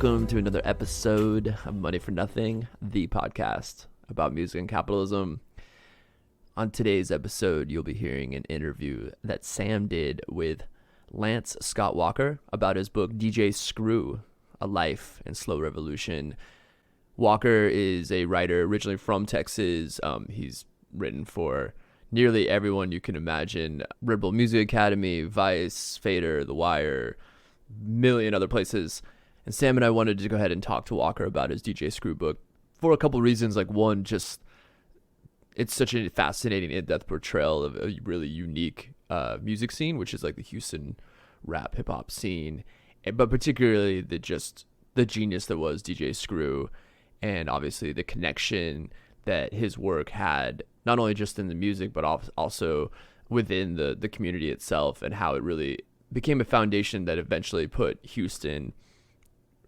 Welcome to another episode of Money for Nothing, the podcast about music and capitalism. On today's episode, you'll be hearing an interview that Sam did with Lance Scott Walker about his book DJ Screw, A Life in Slow Revolution. Walker is a writer originally from Texas. He's written for nearly everyone you can imagine. Red Bull Music Academy, Vice, Fader, The Wire, million other places. And Sam and I wanted to go ahead and talk to Walker about his DJ Screw book for a couple reasons. Like, one, just it's such a fascinating in-depth portrayal of a really unique music scene, which is like the Houston rap hip hop scene, but particularly the genius that was DJ Screw, and obviously the connection that his work had, not only just in the music, but also within the community itself, and how it really became a foundation that eventually put Houston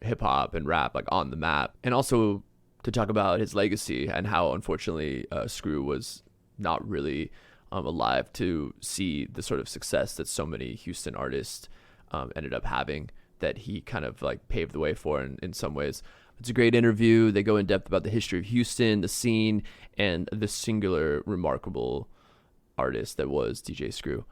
hip hop and rap like on the map. And also to talk about his legacy and how unfortunately Screw was not really alive to see the sort of success that so many Houston artists ended up having, that he kind of like paved the way for in some ways. It's a great interview. They go in depth about the history of Houston, the scene, and the singular remarkable artist that was DJ Screw.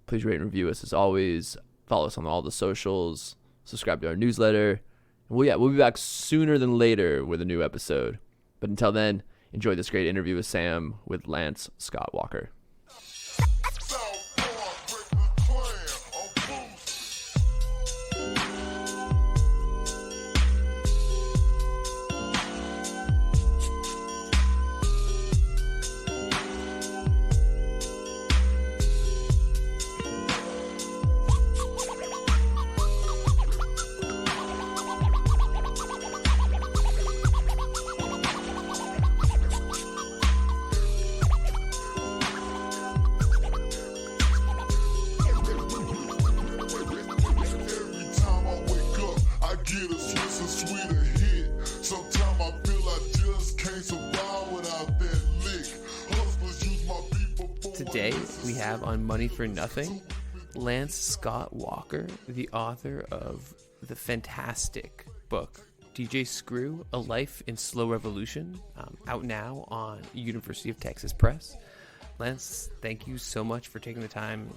Please rate and review us as always. Follow us on all the socials. Subscribe to our newsletter. We'll be back sooner than later with a new episode. But until then, enjoy this great interview with Sam with Lance Scott Walker. Today, we have on Money for Nothing, Lance Scott Walker, the author of the fantastic book, DJ Screw, A Life in Slow Revolution, out now on University of Texas Press. Lance, thank you so much for taking the time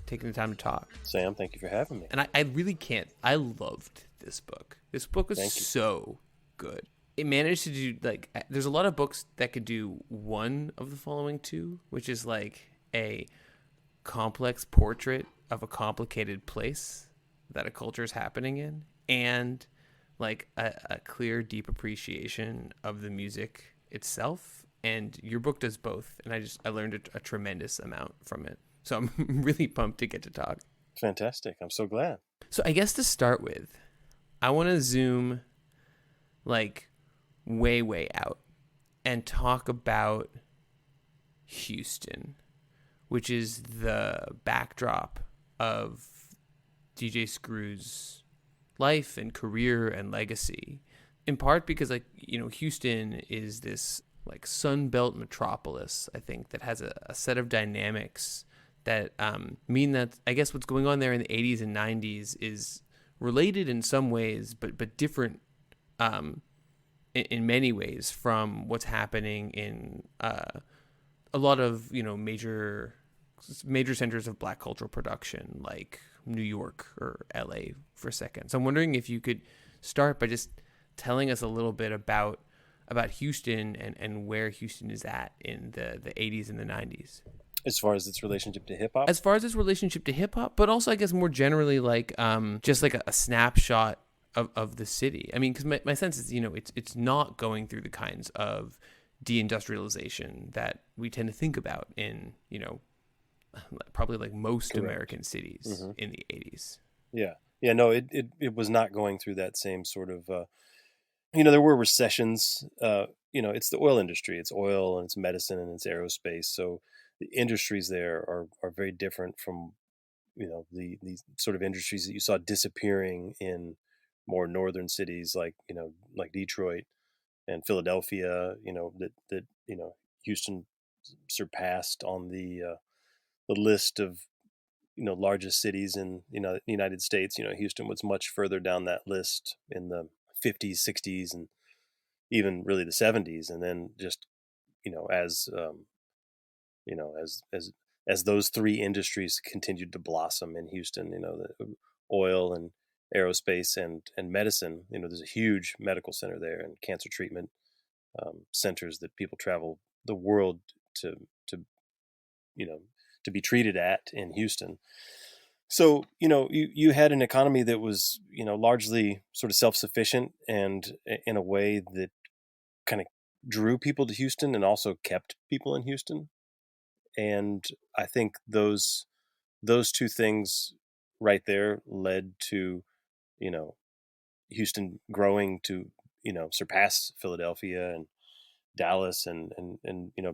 to talk. Sam, thank you for having me. And I really can't. I loved this book. This book was so good. It managed to do, like, there's a lot of books that could do one of the following two, which is like a complex portrait of a complicated place that a culture is happening in, and like a clear, deep appreciation of the music itself. And your book does both, and I learned a tremendous amount from it. So I'm really pumped to get to talk. Fantastic. I'm so glad. So I guess to start with, I want to zoom like way out and talk about Houston, which is the backdrop of DJ Screw's life and career and legacy, in part because, like, you know, Houston is this like Sunbelt metropolis, I think, that has a set of dynamics that mean that I guess what's going on there in the 80s and 90s is related in some ways, but different in many ways from what's happening in a lot of, you know, major centers of Black cultural production, like New York or LA, for a second. So I'm wondering if you could start by just telling us a little bit about Houston and where Houston is at in the 80s and the 90s. As far as its relationship to hip hop? As far as its relationship to hip hop, but also I guess more generally, like just like a snapshot of the city. I mean, because my sense is, you know, it's not going through the kinds of deindustrialization that we tend to think about in, you know, probably like most Correct. American cities in the 80s. Yeah, no, it was not going through that same sort of, you know, there were recessions. You know, it's the oil industry. It's oil and it's medicine and it's aerospace. So the industries there are very different from, you know, the sort of industries that you saw disappearing in more northern cities like, you know, like Detroit and Philadelphia, you know, that you know, Houston surpassed on the list of largest cities in the United States. Houston was much further down that list in the 50s, 60s, and even really the 70s. And then just as as those three industries continued to blossom in Houston, the oil and aerospace and medicine. There's a huge medical center there and cancer treatment centers that people travel the world to to you know to be treated at in Houston. So you had an economy that was largely sort of self-sufficient, and in a way that kind of drew people to Houston and also kept people in Houston. And I think those two things right there led to you know Houston growing to surpass Philadelphia and Dallas, and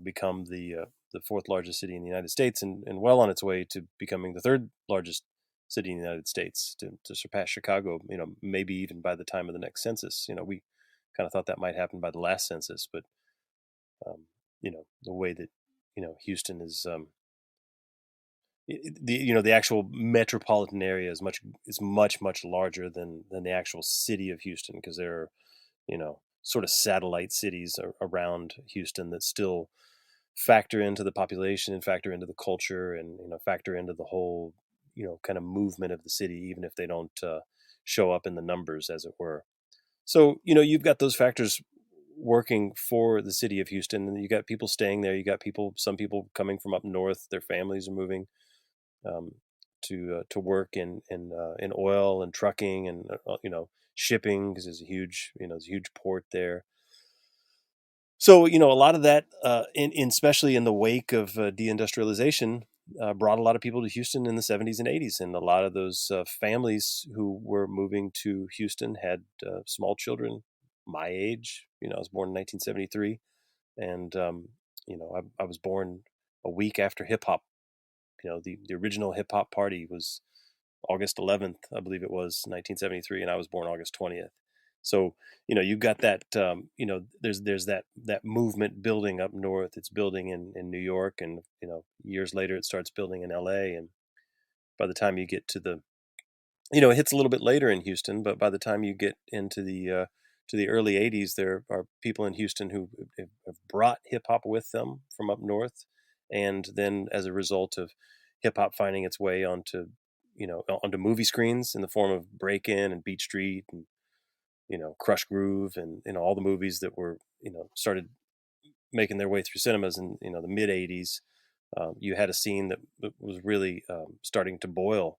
become the fourth largest city in the United States, and well on its way to becoming the third largest city in the United States, to surpass Chicago. Maybe even by the time of the next census. We kind of thought that might happen by the last census, but the way that Houston is, the actual metropolitan area is much larger than the actual city of Houston, because there are sort of satellite cities around Houston that still factor into the population and factor into the culture, and factor into the whole kind of movement of the city, even if they don't show up in the numbers, as it were. So you've got those factors working for the city of Houston, and you got people staying there. You got some people coming from up north. Their families are moving um, to work in oil and trucking, and shipping, because there's a huge port there. So a lot of that, especially in the wake of deindustrialization, brought a lot of people to Houston in the 70s and 80s, and a lot of those families who were moving to Houston had small children my age. I was born in 1973, and I was born a week after hip hop. The original hip hop party was August 11th, I believe it was, 1973, and I was born August 20th. So you've got that. There's that movement building up north. It's building in New York, and years later it starts building in L.A. And by the time you get to it hits a little bit later in Houston, but by the time you get into the early 80s, there are people in Houston who have brought hip hop with them from up north, and then as a result of hip hop finding its way onto movie screens in the form of Break In and Beat Street, and Crush Groove, and all the movies that were started making their way through cinemas in the mid 80s. You had a scene that was really starting to boil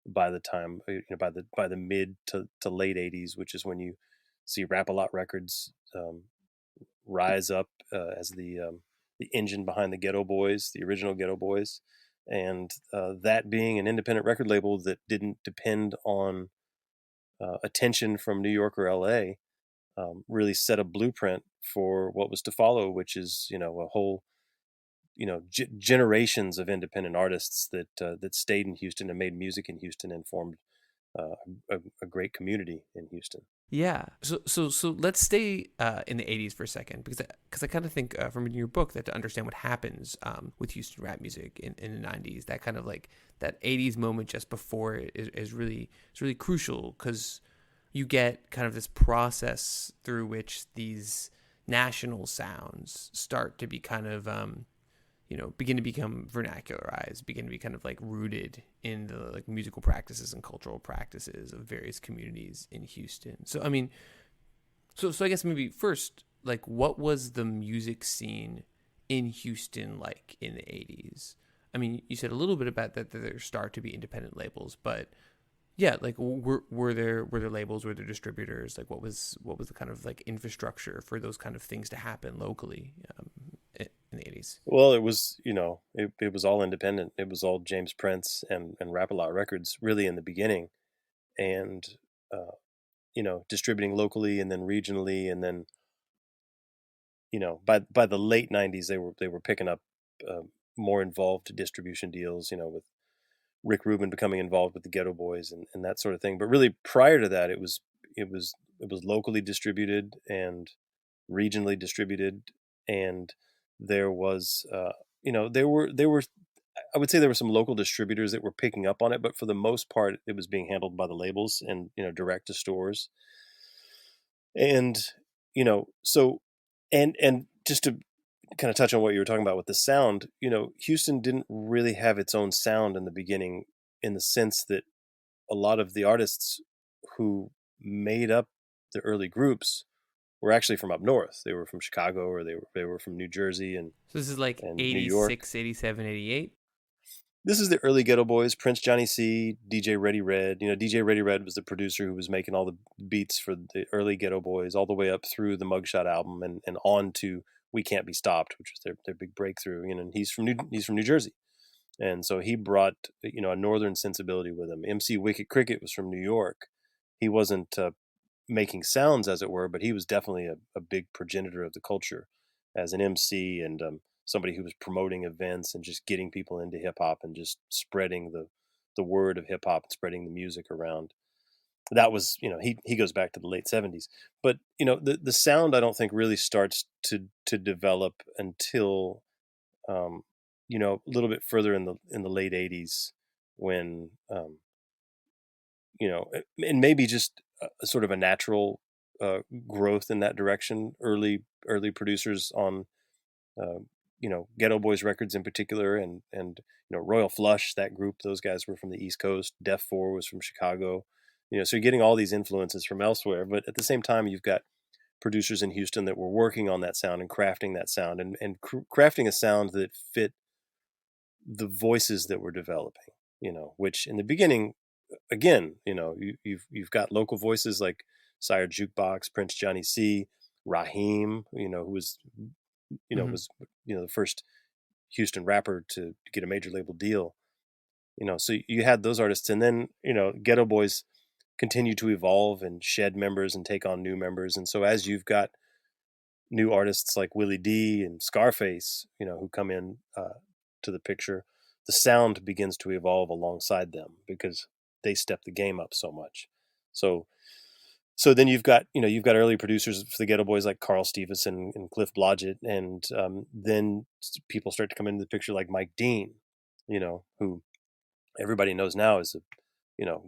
by the time by the mid to late 80s, which is when you see Rap-A-Lot Records rise up as the engine behind the Ghetto Boys, the original Ghetto Boys, and that being an independent record label that didn't depend on attention from New York or LA, really set a blueprint for what was to follow, which is a whole generations of independent artists that stayed in Houston and made music in Houston, and formed uh, a great community in Houston. Yeah. So let's stay in the 80s for a second, because I kind of think from reading your book that to understand what happens with Houston rap music in the 90s, that kind of like that 80s moment just before it is really crucial, because you get kind of this process through which these national sounds start to be kind of begin to become vernacularized, begin to be kind of like rooted in the like musical practices and cultural practices of various communities in Houston. So I mean, so I guess maybe first, like, what was the music scene in Houston like in the 80s? I mean, you said a little bit about that there start to be independent labels, but yeah, like were there labels, were there distributors? Like what was the kind of like infrastructure for those kind of things to happen locally in the 80s? Well, it was it was all independent. It was all James Prince and Rap-A-Lot Records really in the beginning, and uh, distributing locally and then regionally, and then by the late 90s they were picking up uh, more involved distribution deals, with Rick Rubin becoming involved with the Ghetto Boys, and that sort of thing. But really, prior to that, it was locally distributed and regionally distributed, and there was there were I would say there were some local distributors that were picking up on it, but for the most part, it was being handled by the labels and direct to stores. And so and just to kind of touch on what you were talking about with the sound, Houston didn't really have its own sound in the beginning, in the sense that a lot of the artists who made up the early groups were actually from up north. They were from Chicago, or they were from New Jersey and So this is like New York. 86, 87, 88. This is the early Ghetto Boys: Prince, Johnny C, DJ Ready Red. DJ Ready Red was the producer who was making all the beats for the early Ghetto Boys, all the way up through the Mugshot album and on to We Can't Be Stopped, which was their big breakthrough. And he's from New Jersey, and so he brought a northern sensibility with him. MC Wicked Cricket was from New York. He wasn't making sounds, as it were, but he was definitely a big progenitor of the culture as an MC, and somebody who was promoting events and just getting people into hip hop and just spreading the word of hip hop and spreading the music around. That was, he goes back to the late 70s. But the sound, I don't think, really starts to develop until a little bit further in the late 80s, when and maybe just a sort of a natural growth in that direction. Early producers on uh, Ghetto Boys records in particular, and Royal Flush, that group, those guys were from the East Coast. Def 4 was from Chicago. So you're getting all these influences from elsewhere, but at the same time, you've got producers in Houston that were working on that sound and crafting that sound, and crafting a sound that fit the voices that were developing. Which in the beginning, again, you've got local voices like Sire Jukebox, Prince Johnny C, Raheem, who was Mm-hmm. was the first Houston rapper to get a major label deal. So you had those artists, and then Ghetto Boys continue to evolve and shed members and take on new members. And so as you've got new artists like Willie D and Scarface, who come in to the picture, the sound begins to evolve alongside them because they step the game up so much. So then you've got early producers for the Ghetto Boys like Carl Stevenson and Cliff Blodgett, and then people start to come into the picture like Mike Dean, who everybody knows now is a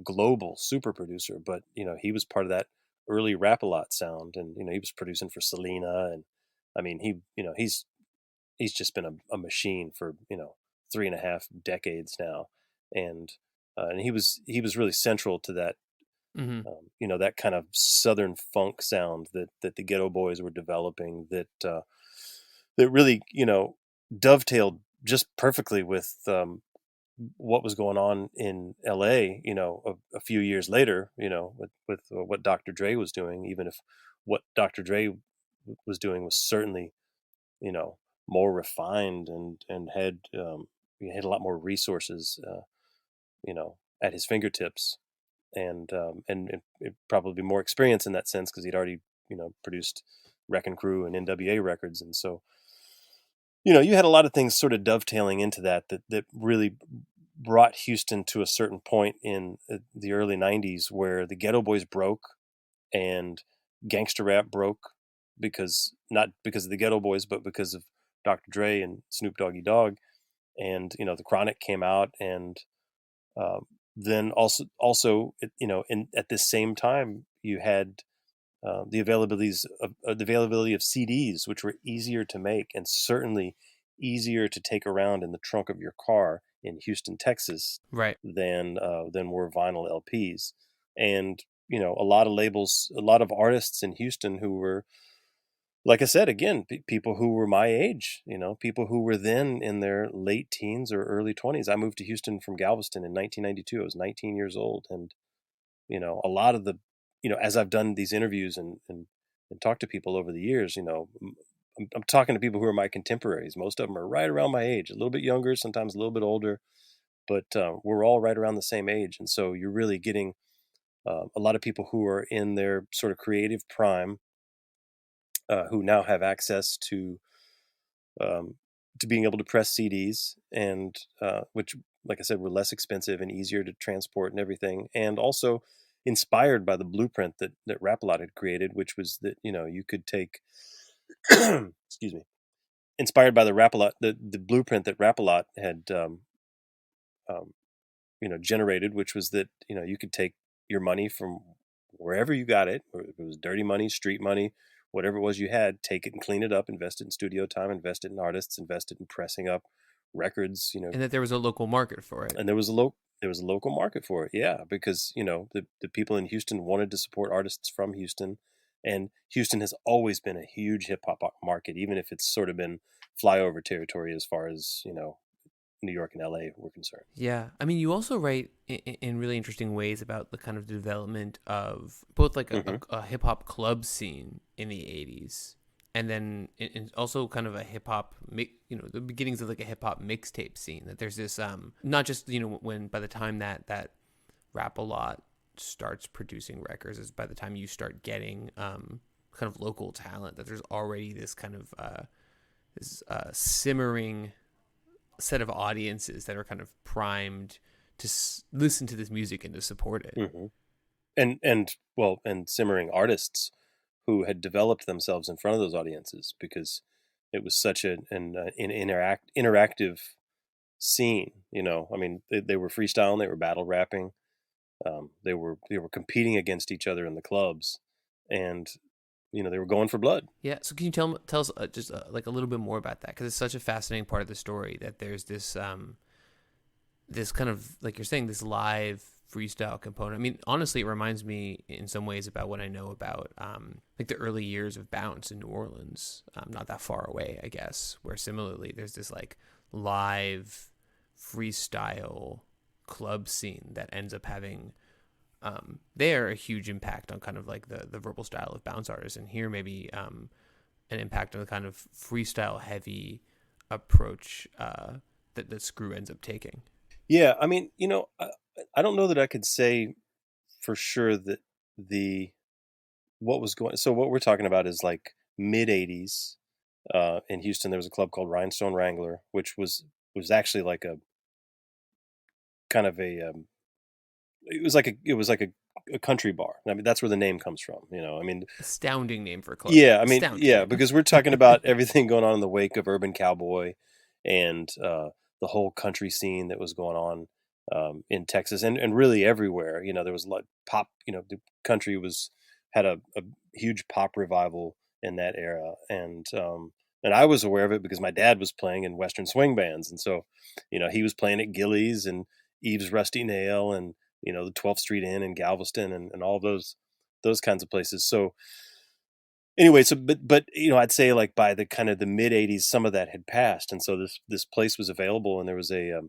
global super producer, but he was part of that early Rap-A-Lot sound, and he was producing for Selena, and I mean he's just been a machine for 3.5 decades now, and he was really central to that, Mm-hmm. that kind of southern funk sound that the Ghetto Boys were developing, that really dovetailed just perfectly with what was going on in LA, a few years later, with what Dr. Dre was doing, even if what Dr. Dre was doing was certainly, you know, more refined, and had he had a lot more resources, at his fingertips, and probably more experience in that sense, because he'd already, produced Wrecking Crew and NWA records, and so you had a lot of things sort of dovetailing into that really brought Houston to a certain point in the early 90s, where the Ghetto Boys broke and gangster rap broke, because not because of the Ghetto Boys, but because of Dr. Dre and Snoop Doggy Dogg, and the Chronic came out, and then also in at this same time you had the availability of CDs, which were easier to make and certainly easier to take around in the trunk of your car in Houston, Texas, Right. than were vinyl LPs. And a lot of labels, a lot of artists in Houston who were, like I said, again, people who were my age, people who were then in their late teens or early 20s. I moved to Houston from Galveston in 1992. I was 19 years old, and a lot of the, as I've done these interviews and talked to people over the years, I'm talking to people who are my contemporaries. Most of them are right around my age, a little bit younger, sometimes a little bit older, but we're all right around the same age. And so you're really getting a lot of people who are in their sort of creative prime, who now have access um, to being able to press CDs, and which, like I said, were less expensive and easier to transport and everything, and also inspired by the blueprint that Rap-A-Lot had created, which was that you could take, excuse me, inspired by the Rap-A-Lot, the blueprint that Rap-A-Lot had um, generated, which was that, you could take your money from wherever you got it, or if it was dirty money, street money, whatever it was you had, take it and clean it up, invest it in studio time, invest it in artists, invest it in pressing up records, And that there was a local market for it. and there was a local market for it. Yeah, because the people in Houston wanted to support artists from Houston, and Houston has always been a huge hip hop market, even if it's sort of been flyover territory as far as New York and LA were concerned. Yeah, I mean, you also write in really interesting ways about the kind of development of both like Hmm. a hip hop club scene in the '80s, and then also kind of a hip hop, the beginnings of like a hip hop mixtape scene. That there's this, not just when by the time that Rap a Lot starts producing records, is by the time you start getting kind of local talent. That there's already this kind of simmering set of audiences that are kind of primed to listen to this music and to support it. Hmm. And simmering artists who had developed themselves in front of those audiences, because it was such an interactive scene. I mean, they were freestyling, they were battle rapping, they were competing against each other in the clubs, and they were going for blood. Yeah. So can you tell us just like a little bit more about that? Because it's such a fascinating part of the story that there's this kind of, like you're saying, this live freestyle component. I mean, honestly, it reminds me in some ways about what I know about like the early years of bounce in New Orleans, not that far away, I guess, where similarly there's this like live freestyle club scene that ends up having there a huge impact on kind of like the verbal style of bounce artists, and here maybe an impact on the kind of freestyle heavy approach that Screw ends up taking. Yeah, I mean, I don't know that I could say for sure that the what was going. So what we're talking about is like mid '80s. In Houston, there was a club called Rhinestone Wrangler, which was actually like a kind of a it was like a country bar. I mean, that's where the name comes from. I mean, Astounding name for a club. yeah, I mean, Astounding. yeah, because we're talking about everything going on in the wake of Urban Cowboy, and the whole country scene that was going on in Texas, and really everywhere. There was a lot pop. The country had a huge pop revival in that era, and I was aware of it because my dad was playing in Western swing bands, and so he was playing at Gillies and Eve's Rusty Nail, and the 12th Street Inn in Galveston, and all those kinds of places. So anyway, so but I'd say like by the kind of the mid '80s, some of that had passed, and so this place was available, and there was a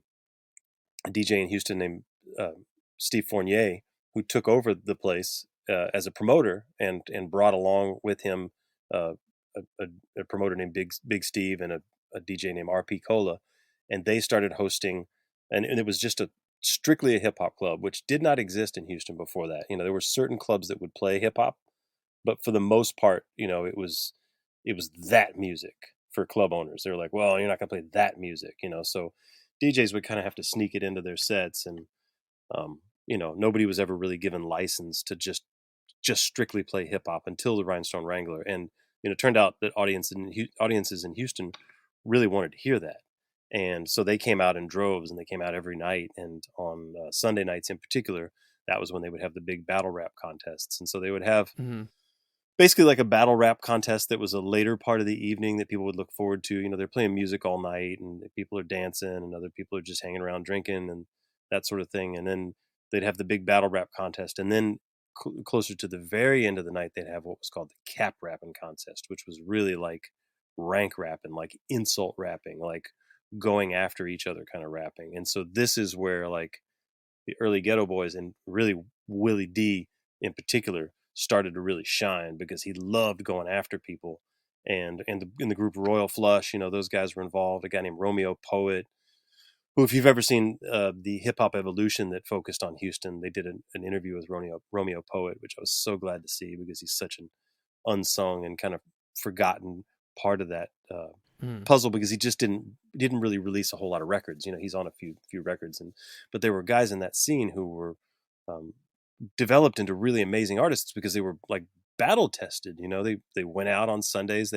DJ in Houston named uh, Steve Fournier, who took over the place as a promoter, and brought along with him uh, a promoter named Big Steve, and a DJ named RP Cola, and they started hosting, and it was just strictly a hip hop club, which did not exist in Houston before that. There were certain clubs that would play hip hop, but for the most part, it was that music for club owners. They're like, well, you're not gonna play that music, so DJs would kind of have to sneak it into their sets, and nobody was ever really given license to just strictly play hip hop until the Rhinestone Wrangler, and it turned out that audiences in Houston really wanted to hear that, and so they came out in droves, and they came out every night, and on Sunday nights in particular, that was when they would have the big battle rap contests, and so they would have Mm-hmm. basically like a battle rap contest that was a later part of the evening that people would look forward to. They're playing music all night, and people are dancing, and other people are just hanging around drinking and that sort of thing. And then they'd have the big battle rap contest, and then closer to the very end of the night, they'd have what was called the cap rapping contest, which was really like rank rapping, like insult rapping, like going after each other kind of rapping. And so this is where like the early Ghetto Boys, and really Willie D in particular, started to really shine, because he loved going after people. And in the group Royal Flush, those guys were involved. A guy named Romeo Poet, who, if you've ever seen the Hip Hop Evolution that focused on Houston, they did an interview with Romeo Poet, which I was so glad to see, because he's such an unsung and kind of forgotten part of that Mm. puzzle, because he just didn't really release a whole lot of records. He's on a few records, but there were guys in that scene who were um, developed into really amazing artists, because they were like battle tested. They went out on Sundays.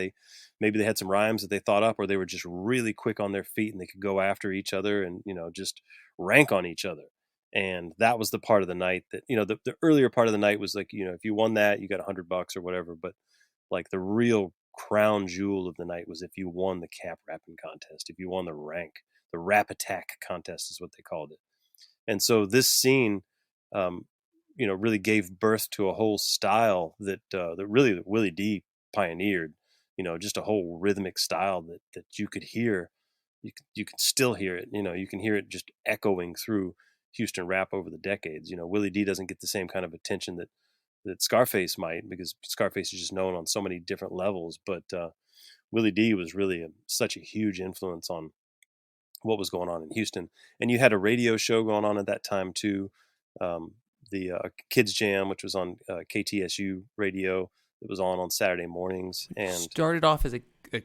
Maybe they had some rhymes that they thought up, or they were just really quick on their feet and they could go after each other and just rank on each other. And that was the part of the night that the earlier part of the night was like, if you won that, you got $100 or whatever. But like the real crown jewel of the night was if you won the cap rapping contest, if you won the rap attack contest is what they called it. And so this scene, um, really gave birth to a whole style that really Willie D pioneered. Just a whole rhythmic style that you could hear. You can still hear it. You can hear it just echoing through Houston rap over the decades. Willie D doesn't get the same kind of attention that Scarface might, because Scarface is just known on so many different levels. But Willie D was really such a huge influence on what was going on in Houston. And you had a radio show going on at that time too, the Kids Jam, which was on KTSU radio. It was on Saturday mornings, and started off as a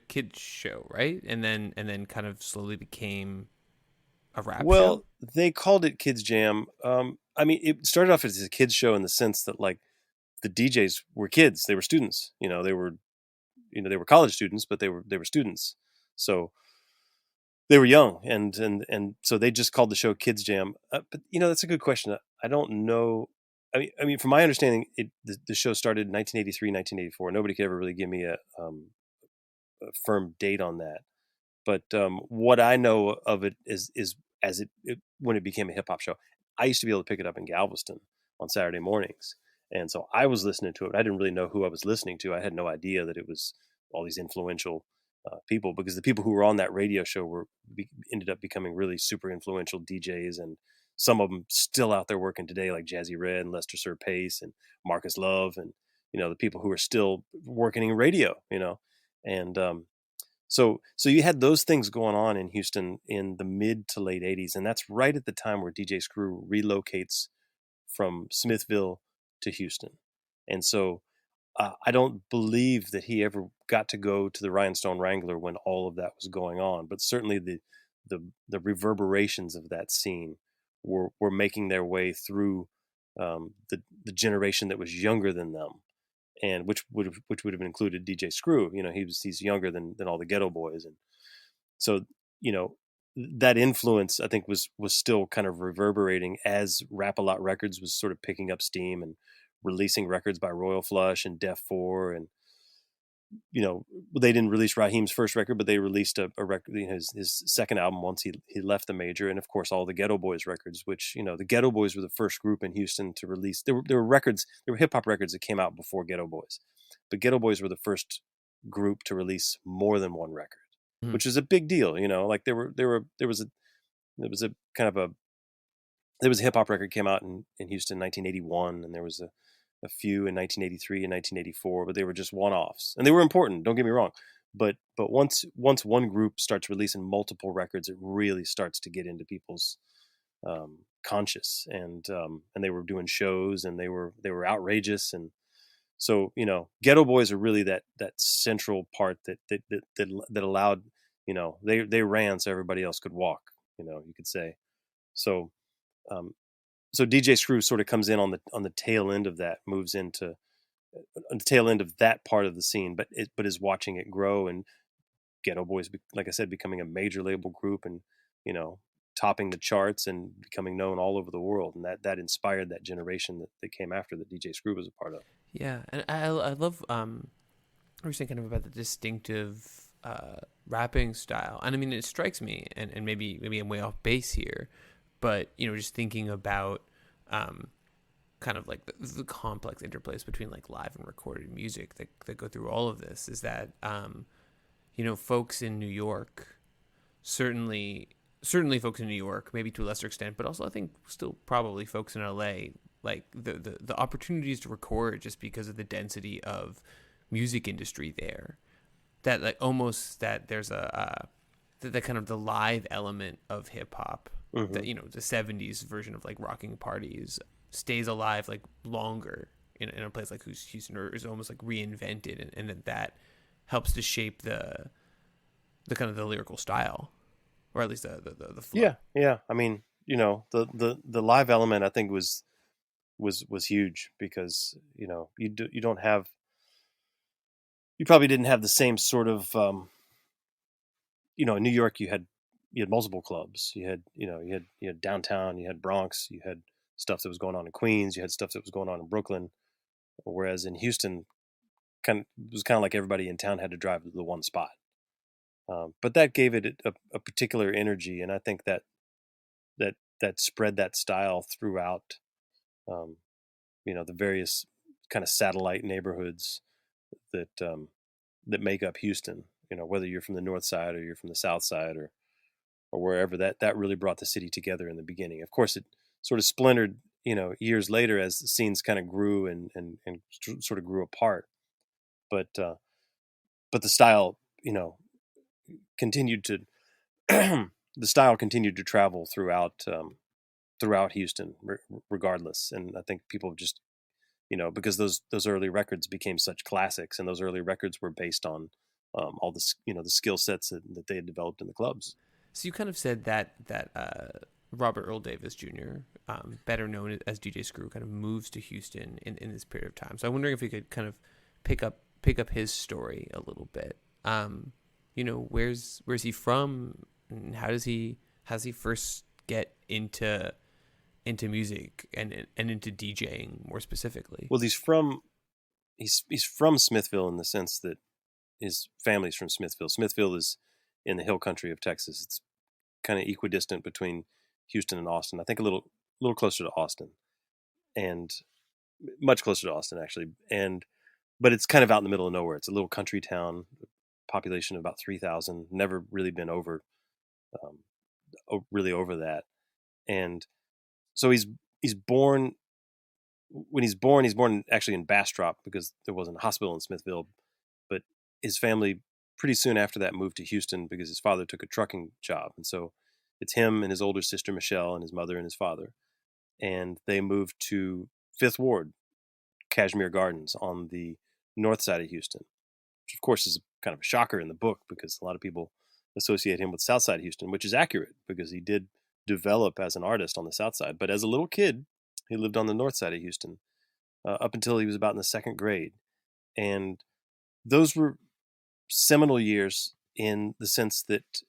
kids show, right? And then kind of slowly became a rap show. Well, they called it Kids Jam. I mean, it started off as a kids show in the sense that like the DJs were kids, they were students. They were college students, but they were students. So they were young, and so they just called the show Kids Jam. But that's a good question. I don't know. I mean, from my understanding, the show started in 1983, 1984. Nobody could ever really give me a firm date on that. But what I know of it is as it when it became a hip hop show. I used to be able to pick it up in Galveston on Saturday mornings, and so I was listening to it. I didn't really know who I was listening to. I had no idea that it was all these influential people, because the people who were on that radio show ended up becoming really super influential DJs, and some of them still out there working today, like Jazzy Red and Lester Sir Pace and Marcus Love, and the people who are still working in radio, and so you had those things going on in Houston in the mid to late 80s, and that's right at the time where DJ Screw relocates from Smithville to Houston. And so I don't believe that he ever got to go to the Rhinestone Wrangler when all of that was going on, but certainly the reverberations of that scene were making their way through the generation that was younger than them, and which would have included DJ Screw. He's younger than all the Ghetto Boys, and so that influence I think was still kind of reverberating as Rap-A-Lot Records was sort of picking up steam and releasing records by Royal Flush and Def 4, and they didn't release Raheem's first record, but they released a record, his second album once he left the major, and of course all the Ghetto Boys records, which the Ghetto Boys were the first group in Houston to release. There were hip hop records that came out before Ghetto Boys, but Ghetto Boys were the first group to release more than one record, which is a big deal. Like there was a kind of a hip hop record came out in Houston in 1981, and there was a few in 1983 and 1984, but they were just one-offs, and they were important. Don't get me wrong, but once one group starts releasing multiple records, it really starts to get into people's conscious, and they were doing shows, and they were outrageous, and so Ghetto Boys are really that central part that allowed they ran so everybody else could walk, you could say. So so DJ Screw sort of comes in on the tail end of that, moves into on the tail end of that part of the scene, but is watching it grow, and Ghetto Boys, like I said, becoming a major label group, and topping the charts and becoming known all over the world, and that inspired that generation that came after, that DJ Screw was a part of. Yeah, and I love what you're saying kind of about the distinctive rapping style, and I mean it strikes me, and maybe I'm way off base here, but just thinking about kind of like the complex interplays between like live and recorded music that go through all of this, is that folks in New York, certainly folks in New York, maybe to a lesser extent, but also I think still probably folks in LA, like the opportunities to record, just because of the density of music industry there, that like almost that there's a the kind of the live element of hip hop, that the 70s version of like rocking parties stays alive like longer in a place like Houston, or is almost like reinvented, and that helps to shape the kind of the lyrical style, or at least the flow. Yeah. I mean, the live element I think was huge, because you don't have you probably didn't have the same sort of, in New York you had multiple clubs. You had downtown, you had Bronx, you had stuff that was going on in Queens, you had stuff that was going on in Brooklyn. Whereas in Houston, it was kind of like everybody in town had to drive to the one spot. But that gave it a particular energy, and I think that spread that style throughout, um, the various kind of satellite neighborhoods that make up Houston. Whether you're from the north side or you're from the south side or wherever, that really brought the city together in the beginning. Of course, it sort of splintered, years later as the scenes kind of grew and sort of grew apart. But the style, continued to the style continued to travel throughout Houston, regardless. And I think people just, because those early records became such classics, and those early records were based on all the skill sets that they had developed in the clubs. So you kind of said that Robert Earl Davis Jr., better known as DJ Screw, kind of moves to Houston in this period of time. So I'm wondering if we could kind of pick up his story a little bit. Where's he from, and how does he first get into music and into DJing more specifically? Well, he's from Smithville, in the sense that his family's from Smithville. Smithville is in the hill country of Texas. It's kind of equidistant between Houston and Austin. I think a little closer to Austin, and much closer to Austin actually. But it's kind of out in the middle of nowhere. It's a little country town, population of about 3,000. Never really been really over that. And so he's born. When he's born actually in Bastrop, because there wasn't a hospital in Smithville. But his family pretty soon after that moved to Houston because his father took a trucking job. And so it's him and his older sister Michelle and his mother and his father. And they moved to Fifth Ward, Kashmere Gardens, on the north side of Houston, which of course is kind of a shocker in the book because a lot of people associate him with Southside Houston, which is accurate because he did develop as an artist on the south side. But as a little kid, he lived on the north side of Houston up until he was about in the second grade. And those were seminal years in the sense that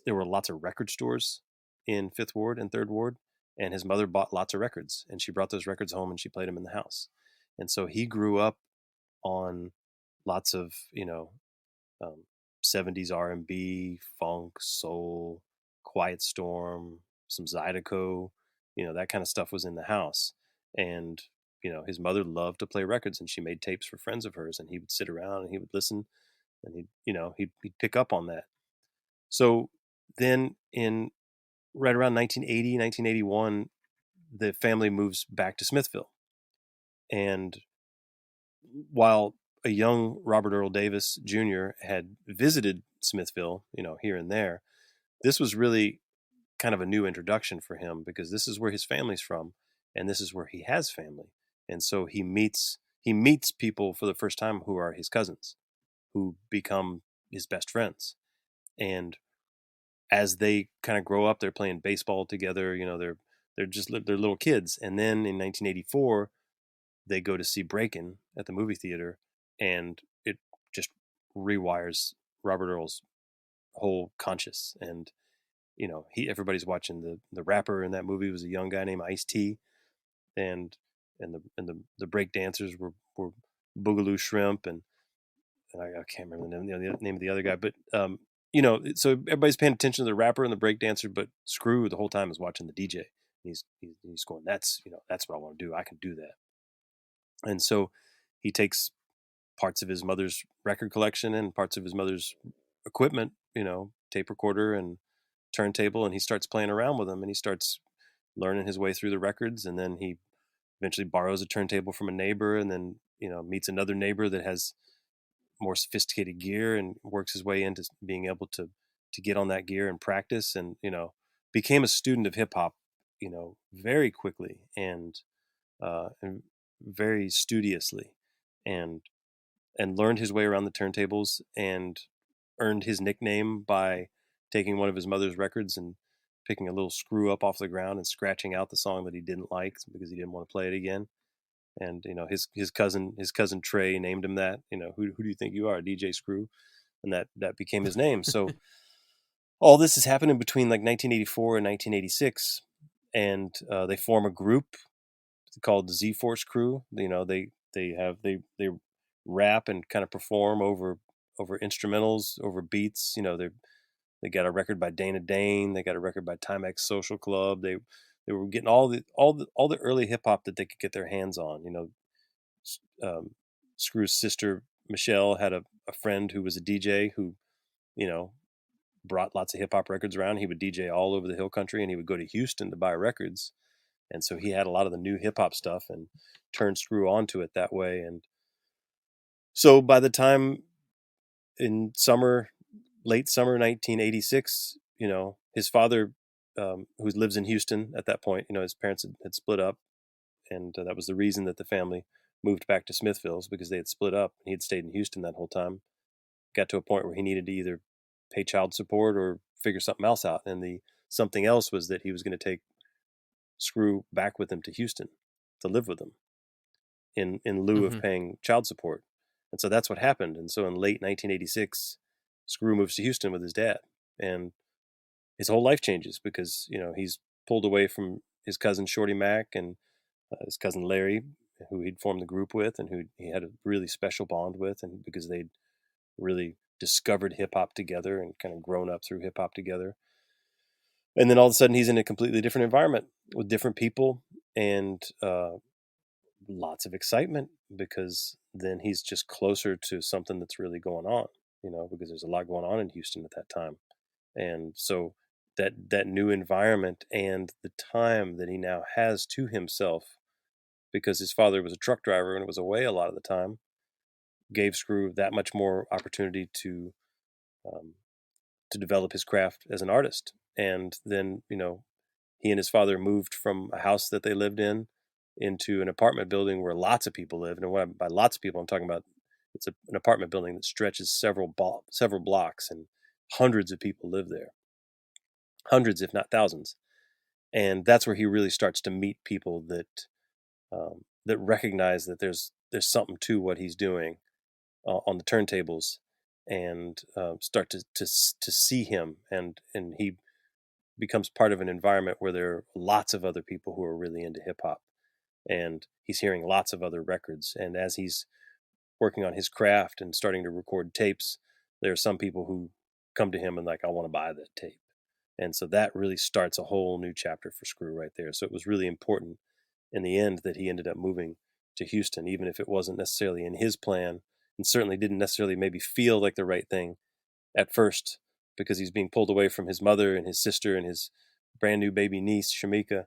there were lots of record stores in Fifth Ward and Third Ward, and his mother bought lots of records, and she brought those records home and she played them in the house. And so he grew up on lots of 70s R&B, funk, soul, Quiet Storm, some Zydeco, that kind of stuff was in the house. And his mother loved to play records, and she made tapes for friends of hers, and he would sit around and he would listen, and he'd pick up on that. So then in right around 1980, 1981, the family moves back to Smithville. And while a young Robert Earl Davis Jr. had visited Smithville, here and there, this was really kind of a new introduction for him because this is where his family's from, and this is where he has family. And so he meets people for the first time who are his cousins, who become his best friends. And as they kind of grow up, they're playing baseball together. They're little kids. And then in 1984, they go to see Breakin' at the movie theater, and it just rewires Robert Earl's whole conscious. And everybody's watching the rapper in that movie was a young guy named Ice-T, and the break dancers were Boogaloo Shrimp, and I can't remember the name of the other guy, but so everybody's paying attention to the rapper and the break dancer, but Screw the whole time is watching the DJ. And he's going, that's what I want to do. I can do that. And so he takes parts of his mother's record collection and parts of his mother's equipment, tape recorder and turntable, and he starts playing around with them, and he starts learning his way through the records. And then he eventually borrows a turntable from a neighbor, and then meets another neighbor that has more sophisticated gear, and works his way into being able to get on that gear and practice, and became a student of hip hop very quickly, and very studiously, and learned his way around the turntables, and earned his nickname by taking one of his mother's records and picking a little screw up off the ground and scratching out the song that he didn't like because he didn't want to play it again. And his cousin Trey named him that. Who do you think you are, DJ Screw? And that became his name. So all this is happening between like 1984 and 1986, and they form a group called the Z Force Crew. They rap and kind of perform over instrumentals, over beats. They got a record by Dana Dane. They got a record by Timex Social Club. They were getting all the early hip hop that they could get their hands on. Screw's sister Michelle had a friend who was a DJ who, brought lots of hip hop records around. He would DJ all over the Hill Country, and he would go to Houston to buy records. And so he had a lot of the new hip hop stuff and turned Screw onto it that way. And so by the time in late summer 1986, his father, who lives in Houston at that point, his parents had split up, and that was the reason that the family moved back to Smithville, because they had split up. He had stayed in Houston that whole time. Got to a point where he needed to either pay child support or figure something else out. And the something else was that he was going to take Screw back with him to Houston to live with him in lieu of paying child support. And so that's what happened. And so in late 1986, Screw moves to Houston with his dad, and his whole life changes because, he's pulled away from his cousin Shorty Mac and his cousin Larry, who he'd formed the group with and who he had a really special bond with, and because they'd really discovered hip hop together and kind of grown up through hip hop together. And then all of a sudden he's in a completely different environment with different people and lots of excitement, because then he's just closer to something that's really going on, because there's a lot going on in Houston at that time. And so that new environment and the time that he now has to himself, because his father was a truck driver and was away a lot of the time, gave Screw that much more opportunity to develop his craft as an artist. And then, he and his father moved from a house that they lived in into an apartment building where lots of people lived. And by lots of people, I'm talking about it's an apartment building that stretches several blocks, and hundreds of people live there, hundreds, if not thousands. And that's where he really starts to meet people that recognize that there's something to what he's doing on the turntables, and start to see him, and he becomes part of an environment where there are lots of other people who are really into hip hop, and he's hearing lots of other records. And as he's working on his craft and starting to record tapes, there are some people who come to him and like, I want to buy that tape. And so that really starts a whole new chapter for Screw right there. So it was really important in the end that he ended up moving to Houston, even if it wasn't necessarily in his plan, and certainly didn't necessarily maybe feel like the right thing at first, because he's being pulled away from his mother and his sister and his brand new baby niece, Shamika,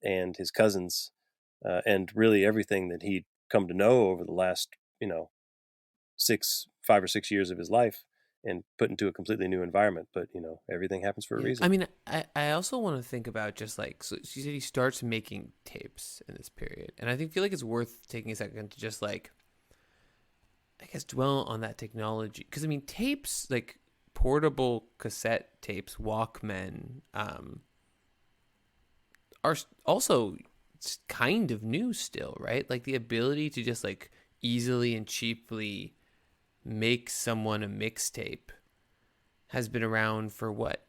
and his cousins, and really everything that he'd come to know over the last, 5 or 6 years of his life, and put into a completely new environment. But, everything happens for a reason. I mean, I also want to think about just like, so she said he starts making tapes in this period. And I feel like it's worth taking a second to just like, I guess, dwell on that technology. Because, I mean, tapes, like portable cassette tapes, Walkmen, are also kind of new still, right? Like the ability to just like easily and cheaply make someone a mixtape has been around for what,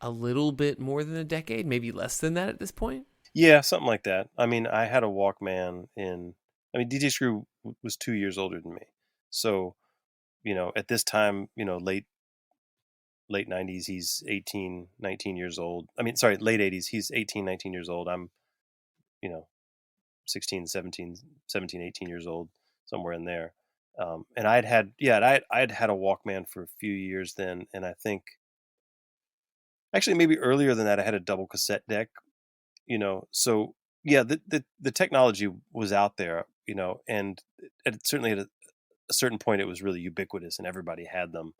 a little bit more than a decade, maybe less than that at this point. Yeah, something like that. I mean, I had a Walkman DJ Screw was 2 years older than me. So, at this time, late 90s, he's 18, 19 years old. I mean, sorry, late 80s, he's 18, 19 years old. I'm, 16, 17, 18 years old, somewhere in there. And I'd had a Walkman for a few years then. And I think actually maybe earlier than that, I had a double cassette deck, so yeah, the technology was out there, and certainly at a certain point it was really ubiquitous and everybody had them.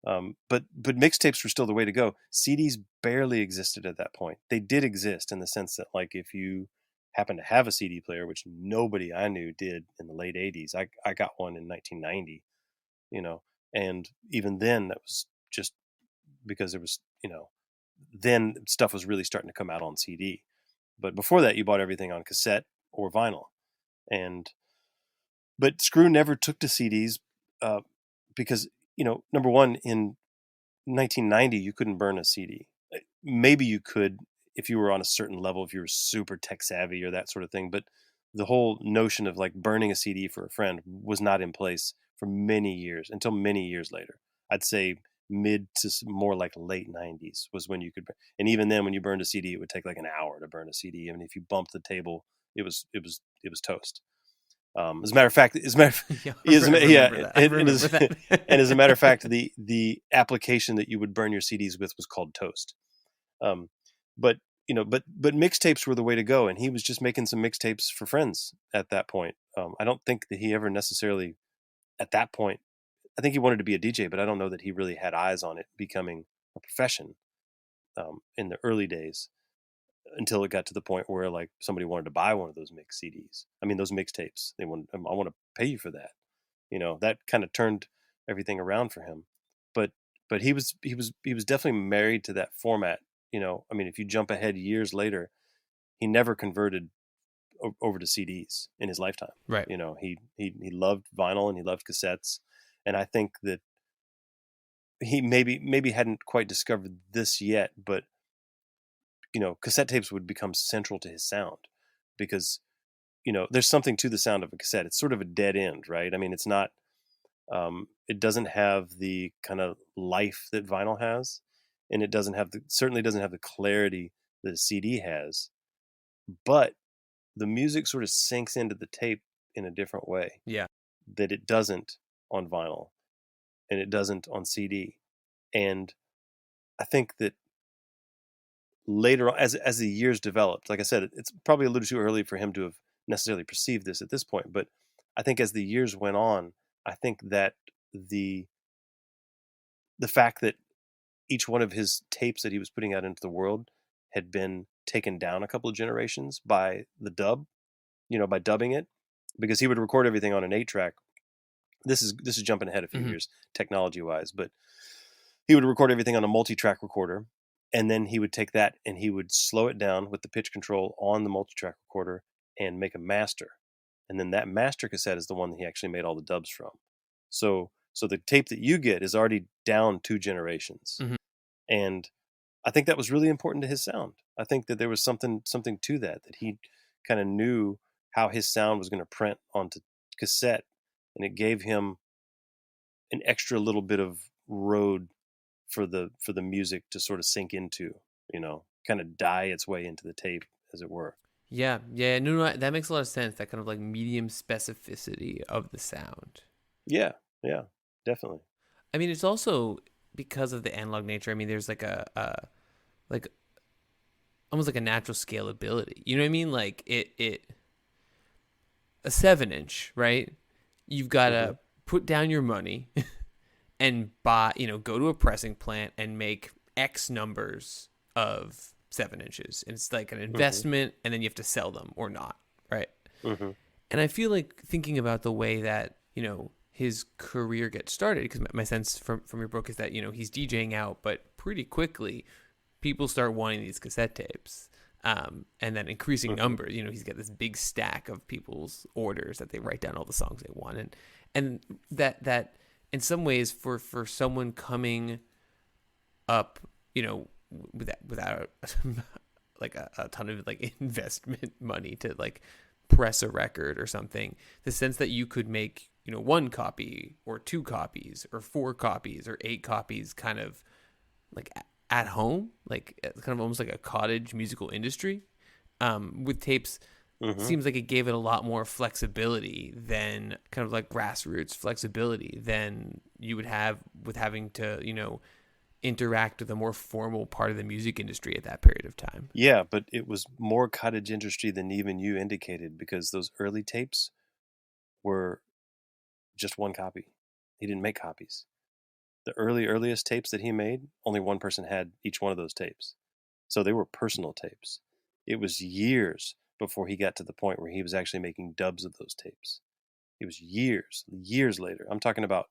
But mixtapes were still the way to go. CDs barely existed at that point. They did exist in the sense that, like, if you happen to have a CD player, which nobody I knew did in the late 80s, I got one in 1990, and even then that was just because there was, then stuff was really starting to come out on CD. But before that, you bought everything on cassette or vinyl. And but Screw never took to CDs because, number one, in 1990 you couldn't burn a CD. Maybe you could if you were on a certain level, if you were super tech savvy or that sort of thing. But the whole notion of like burning a CD for a friend was not in place for many years, until many years later. I'd say mid to more like late 90s was when you could. And even then, when you burned a CD, it would take like an hour to burn a CD. I mean, if you bumped the table, it was toast. As a matter of fact, Yeah, and as a matter of fact, the application that you would burn your CDs with was called Toast. Um, but but mixtapes were the way to go, and he was just making some mixtapes for friends at that point. I don't think that he ever necessarily, at that point, I think he wanted to be a DJ, but I don't know that he really had eyes on it becoming a profession in the early days, until it got to the point where like somebody wanted to buy one of those mix CDs. I mean, those mixtapes. I want to pay you for that. That kind of turned everything around for him. But he was definitely married to that format. I mean, if you jump ahead years later, he never converted over to CDs in his lifetime. Right. He loved vinyl and he loved cassettes, and I think that he maybe hadn't quite discovered this yet, but cassette tapes would become central to his sound because, there's something to the sound of a cassette. It's sort of a dead end, right? I mean, it's not, it doesn't have the kind of life that vinyl has, and it certainly doesn't have the clarity that a CD has, but the music sort of sinks into the tape in a different way. Yeah. That it doesn't on vinyl, and it doesn't on CD. And I think that later on, as the years developed, like I said, it's probably a little too early for him to have necessarily perceived this at this point, but I think as the years went on, I think that the fact that each one of his tapes that he was putting out into the world had been taken down a couple of generations by the dub, by dubbing it, because he would record everything on an 8-track. This is jumping ahead a few years technology wise, but he would record everything on a multi-track recorder, and then he would take that and he would slow it down with the pitch control on the multi-track recorder and make a master. And then that master cassette is the one that he actually made all the dubs from. So the tape that you get is already down 2 generations. Mm-hmm. And I think that was really important to his sound. I think that there was something to that he kind of knew how his sound was going to print onto cassette, and it gave him an extra little bit of road for the music to sort of sink into, kind of die its way into the tape, as it were. Yeah. No, that makes a lot of sense. That kind of like medium specificity of the sound. Yeah, definitely. I mean, it's also because of the analog nature. I mean, there's like a like almost like a natural scalability. You know what I mean? Like it a 7-inch, right? You've got to put down your money and buy, go to a pressing plant and make X numbers of 7 inches. And it's like an investment, and then you have to sell them or not, right? And I feel like thinking about the way that, his career gets started, because my sense from your book is that, he's DJing out, but pretty quickly people start wanting these cassette tapes. And then increasing numbers, he's got this big stack of people's orders that they write down all the songs they want. And that in some ways for someone coming up, without like a ton of like investment money to like press a record or something, the sense that you could make, 1 copy or 2 copies or 4 copies or 8 copies kind of like at home, like kind of almost like a cottage musical industry with tapes, seems like it gave it a lot more flexibility than kind of like grassroots flexibility than you would have with having to, interact with a more formal part of the music industry at that period of time. Yeah, but it was more cottage industry than even you indicated, because those early tapes were just 1 copy. He didn't make copies. The earliest tapes that he made, only 1 person had each one of those tapes. So they were personal tapes. It was years before he got to the point where he was actually making dubs of those tapes. It was years later. I'm talking about,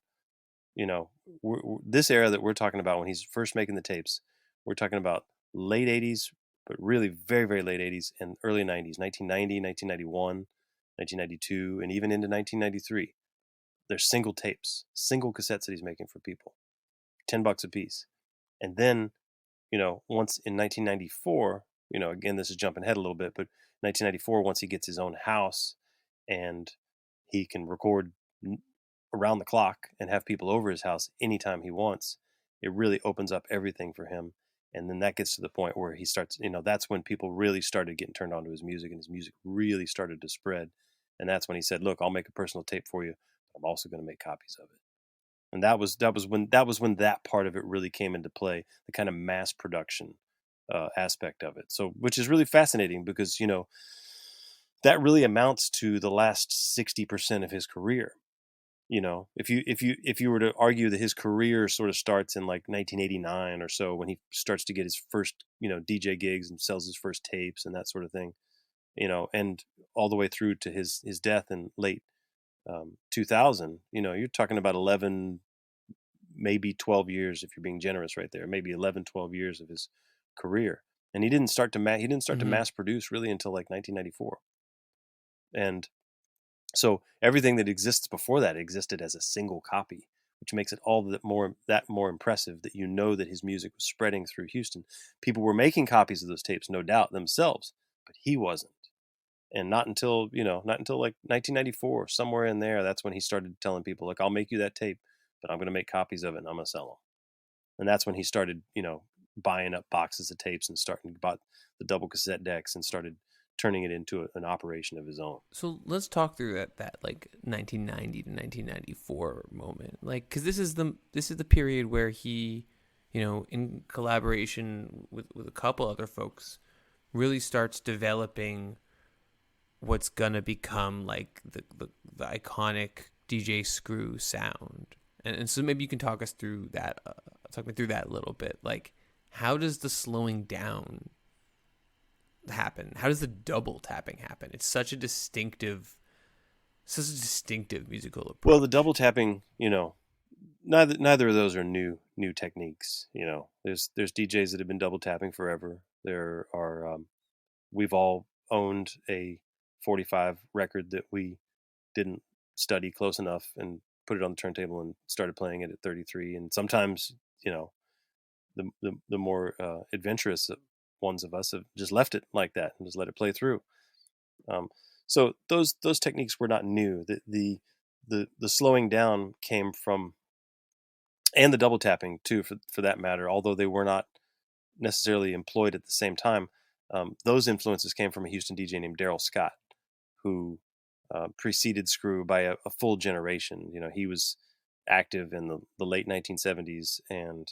this era that we're talking about when he's first making the tapes, we're talking about late 80s, but really very, very late 80s and early 90s, 1990, 1991. 1992, and even into 1993. They're single tapes, single cassettes that he's making for people, $10 a piece. And then, once in 1994, again, this is jumping ahead a little bit, but 1994, once he gets his own house and he can record around the clock and have people over his house anytime he wants, it really opens up everything for him. And then that gets to the point where he starts, that's when people really started getting turned on to his music, and his music really started to spread. And that's when he said, look, I'll make a personal tape for you, but I'm also going to make copies of it. And that was when that part of it really came into play, the kind of mass production aspect of it. So, which is really fascinating because that really amounts to the last 60% of his career. If you were to argue that his career sort of starts in like 1989 or so, when he starts to get his first DJ gigs and sells his first tapes and that sort of thing, and all the way through to his death in late 2000, you're talking about 11, maybe 12 years if you're being generous right there, maybe 11, 12 years of his career. And he didn't start to mass produce really until like 1994. And so everything that exists before that existed as a single copy, which makes it all that more impressive that that his music was spreading through Houston. People were making copies of those tapes, no doubt, themselves, but he wasn't. And not until like 1994, somewhere in there, that's when he started telling people, look, I'll make you that tape, but I'm going to make copies of it and I'm going to sell them. And that's when he started, buying up boxes of tapes and starting to buy the double cassette decks and started turning it into an operation of his own. So let's talk through that like 1990 to 1994 moment, like, because this is the period where he, in collaboration with a couple other folks, really starts developing what's gonna become like the iconic DJ Screw sound. And so maybe you can talk us through that, talk me through that a little bit. Like, how does the slowing down happen? How does the double tapping happen? It's such a distinctive musical approach. Well, the double tapping, neither of those are new techniques. There's DJs that have been double tapping forever. There are we've all owned a 45 record that we didn't study close enough and put it on the turntable and started playing it at 33. And sometimes, the more adventurous ones of us have just left it like that and just let it play through. So those techniques were not new. The slowing down came from, and the double tapping too, for that matter, although they were not necessarily employed at the same time. Those influences came from a Houston DJ named Daryl Scott, who preceded Screw by a full generation. He was active in the late 1970s, and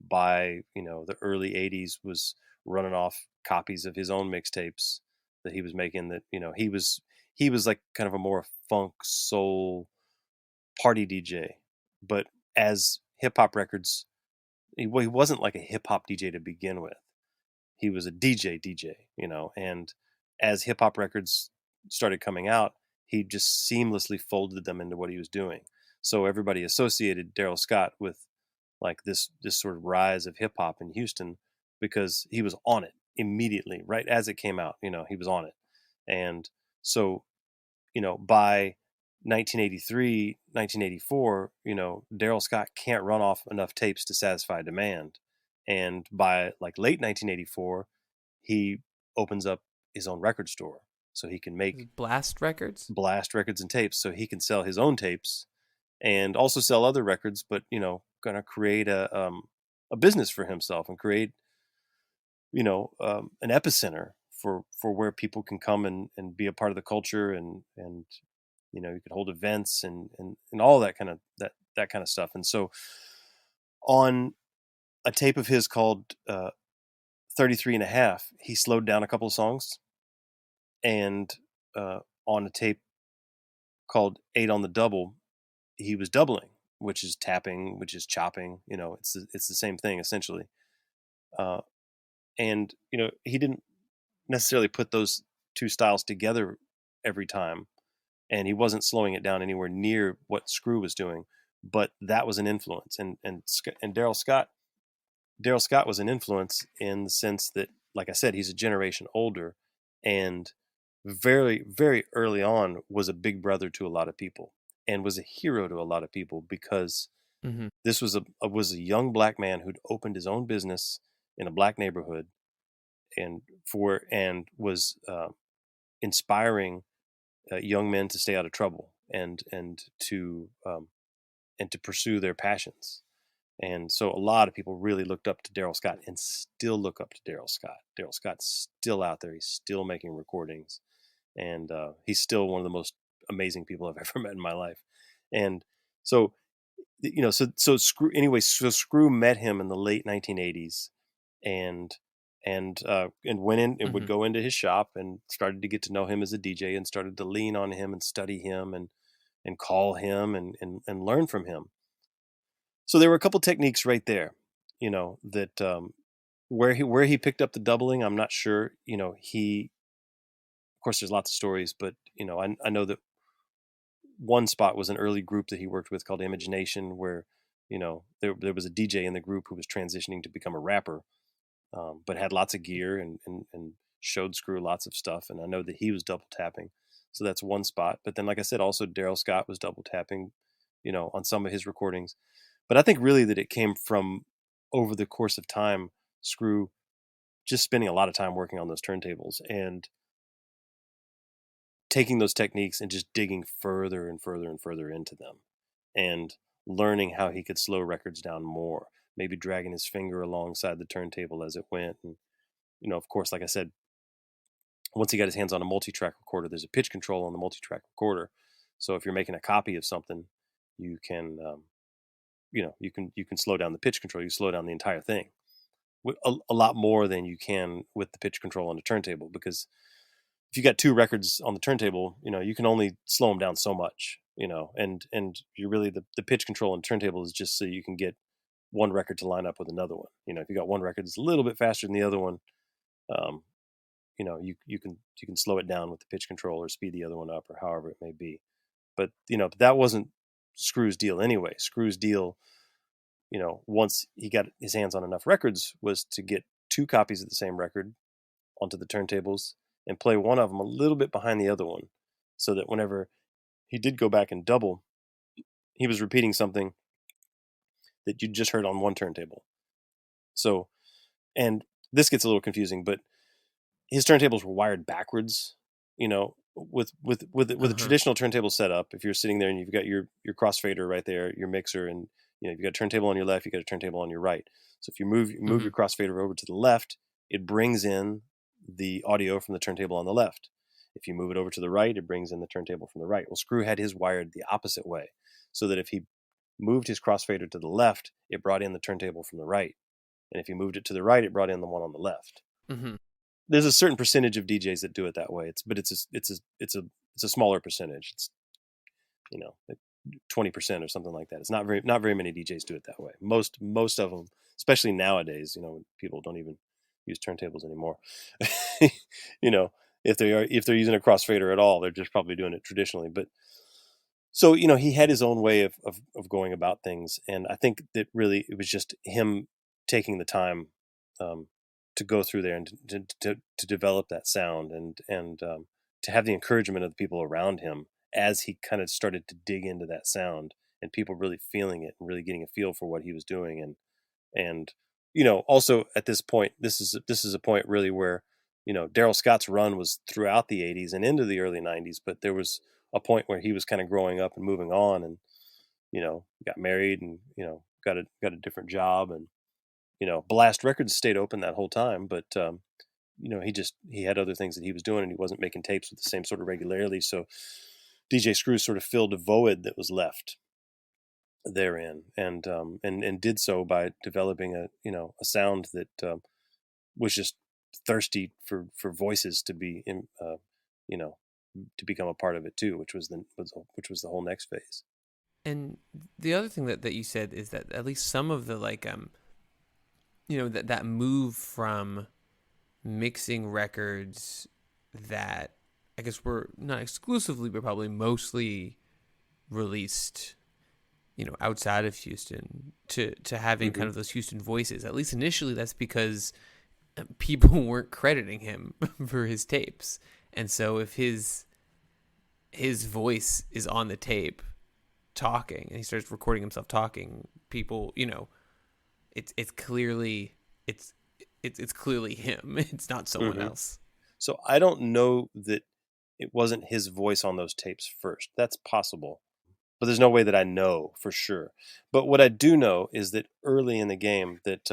by the early 80s was running off copies of his own mixtapes that he was making. That he was like kind of a more funk soul party DJ, but as hip hop records, he wasn't like a hip hop DJ to begin with. He was a DJ, and as hip hop records started coming out, he just seamlessly folded them into what he was doing. So everybody associated Daryl Scott with like this sort of rise of hip hop in Houston because he was on it immediately, right as it came out. He was on it. And so, by 1983, 1984, Daryl Scott can't run off enough tapes to satisfy demand. And by like late 1984, he opens up his own record store so he can make blast records and tapes, so he can sell his own tapes and also sell other records, but going to create a business for himself and create an epicenter for where people can come and be a part of the culture, and you could hold events and all that kind of stuff. And so on a tape of his called 33 and a half, he slowed down a couple of songs, and on a tape called 8 on the Double, he was doubling, which is tapping, which is chopping. It's the same thing essentially. And he didn't necessarily put those two styles together every time, and he wasn't slowing it down anywhere near what Screw was doing, but that was an influence. And Daryl Scott was an influence in the sense that, like I said, he's a generation older, and very, very early on was a big brother to a lot of people and was a hero to a lot of people because Mm-hmm. this was a young black man who'd opened his own business in a black neighborhood and was inspiring young men to stay out of trouble and to pursue their passions. And so a lot of people really looked up to Daryl Scott and still look up to Daryl Scott. Daryl Scott's still out there. He's still making recordings, and he's still one of the most amazing people I've ever met in my life. And so, so Screw met him in the late 1980s, and and went in and would Mm-hmm. go into his shop and started to get to know him as a DJ and started to lean on him and study him and call him and learn from him. So there were a couple techniques right there, that where he picked up the doubling, I'm not sure. Of course, there's lots of stories, but I know that one spot was an early group that he worked with called Imagination, where there was a DJ in the group who was transitioning to become a rapper, but had lots of gear and showed Screw lots of stuff. And I know that he was double tapping, so that's one spot. But then, like I said, also Daryl Scott was double tapping, on some of his recordings. But I think really that it came from over the course of time, Screw just spending a lot of time working on those turntables and taking those techniques and just digging further and further and further into them and learning how he could slow records down more, maybe dragging his finger alongside the turntable as it went. And, of course, like I said, once he got his hands on a multi-track recorder, there's a pitch control on the multi-track recorder. So if you're making a copy of something, you can, you can slow down the pitch control. You slow down the entire thing a lot more than you can with the pitch control on the turntable, because if you got two records on the turntable, you can only slow them down so much, and you really, the pitch control on the turntable is just so you can get one record to line up with another one. If you got one record that's a little bit faster than the other one, um, you can slow it down with the pitch control or speed the other one up or however it may be. But that wasn't Screw's deal anyway. Screw's deal, once he got his hands on enough records, was to get two copies of the same record onto the turntables and play one of them a little bit behind the other one, so that whenever he did go back and double, he was repeating something that you just heard on one turntable. So, and this gets a little confusing, but his turntables were wired backwards. With a Uh-huh. traditional turntable setup, if you're sitting there and you've got your crossfader right there, your mixer, and you've got a turntable on your left, you got a turntable on your right. So if you move Mm-hmm. your crossfader over to the left, it brings in the audio from the turntable on the left. If you move it over to the right, it brings in the turntable from the right. Well, Screw had his wired the opposite way, so that if he moved his crossfader to the left, it brought in the turntable from the right, and if he moved it to the right, it brought in the one on the left. Mm-hmm. There's a certain percentage of DJs that do it that way. It's a smaller percentage. It's, 20% or something like that. It's not very many DJs do it that way. Most of them, especially nowadays, people don't even use turntables anymore. If they're using a crossfader at all, they're just probably doing it traditionally. But so he had his own way of going about things, and I think that really it was just him taking the time um, to go through there and to develop that sound, and to have the encouragement of the people around him as he kind of started to dig into that sound, and people really feeling it and really getting a feel for what he was doing. And also at this point, this is a point really where Daryl Scott's run was throughout the 80s and into the early 90s, but there was a point where he was kind of growing up and moving on, and got married, and got a different job, and Blast Records stayed open that whole time, but he had other things that he was doing, and he wasn't making tapes with the same sort of regularity. So DJ Screw sort of filled a void that was left therein, and did so by developing a sound that was just thirsty for voices to be in, you know to become a part of it too, which was the whole next phase. And the other thing that you said is that at least some of the that move from mixing records that I guess were not exclusively but probably mostly released outside of Houston to having Mm-hmm. kind of those Houston voices. At least initially, that's because people weren't crediting him for his tapes, And so if his voice is on the tape talking and he starts recording himself talking, people, it's clearly it's clearly him. It's not someone Hmm. else. So I don't know that it wasn't his voice on those tapes first. That's possible, but there's no way that I know for sure. But what I do know is that early in the game, that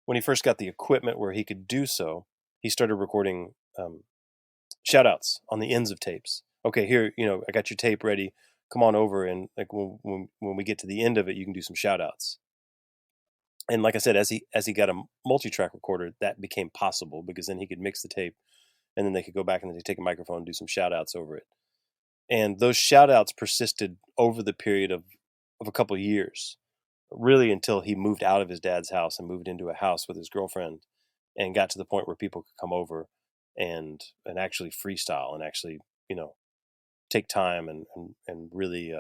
when he first got the equipment where he could do so, he started recording shout outs on the ends of tapes. Okay, here, I got your tape ready. Come on over, and like when we get to the end of it, you can do some shout outs. And like I said, as he got a multi-track recorder, that became possible because then he could mix the tape, and then they could go back and they take a microphone and do some shout outs over it. And those shout outs persisted over the period of a couple of years, really until he moved out of his dad's house and moved into a house with his girlfriend, and got to the point where people could come over and actually freestyle and actually, you know take time and really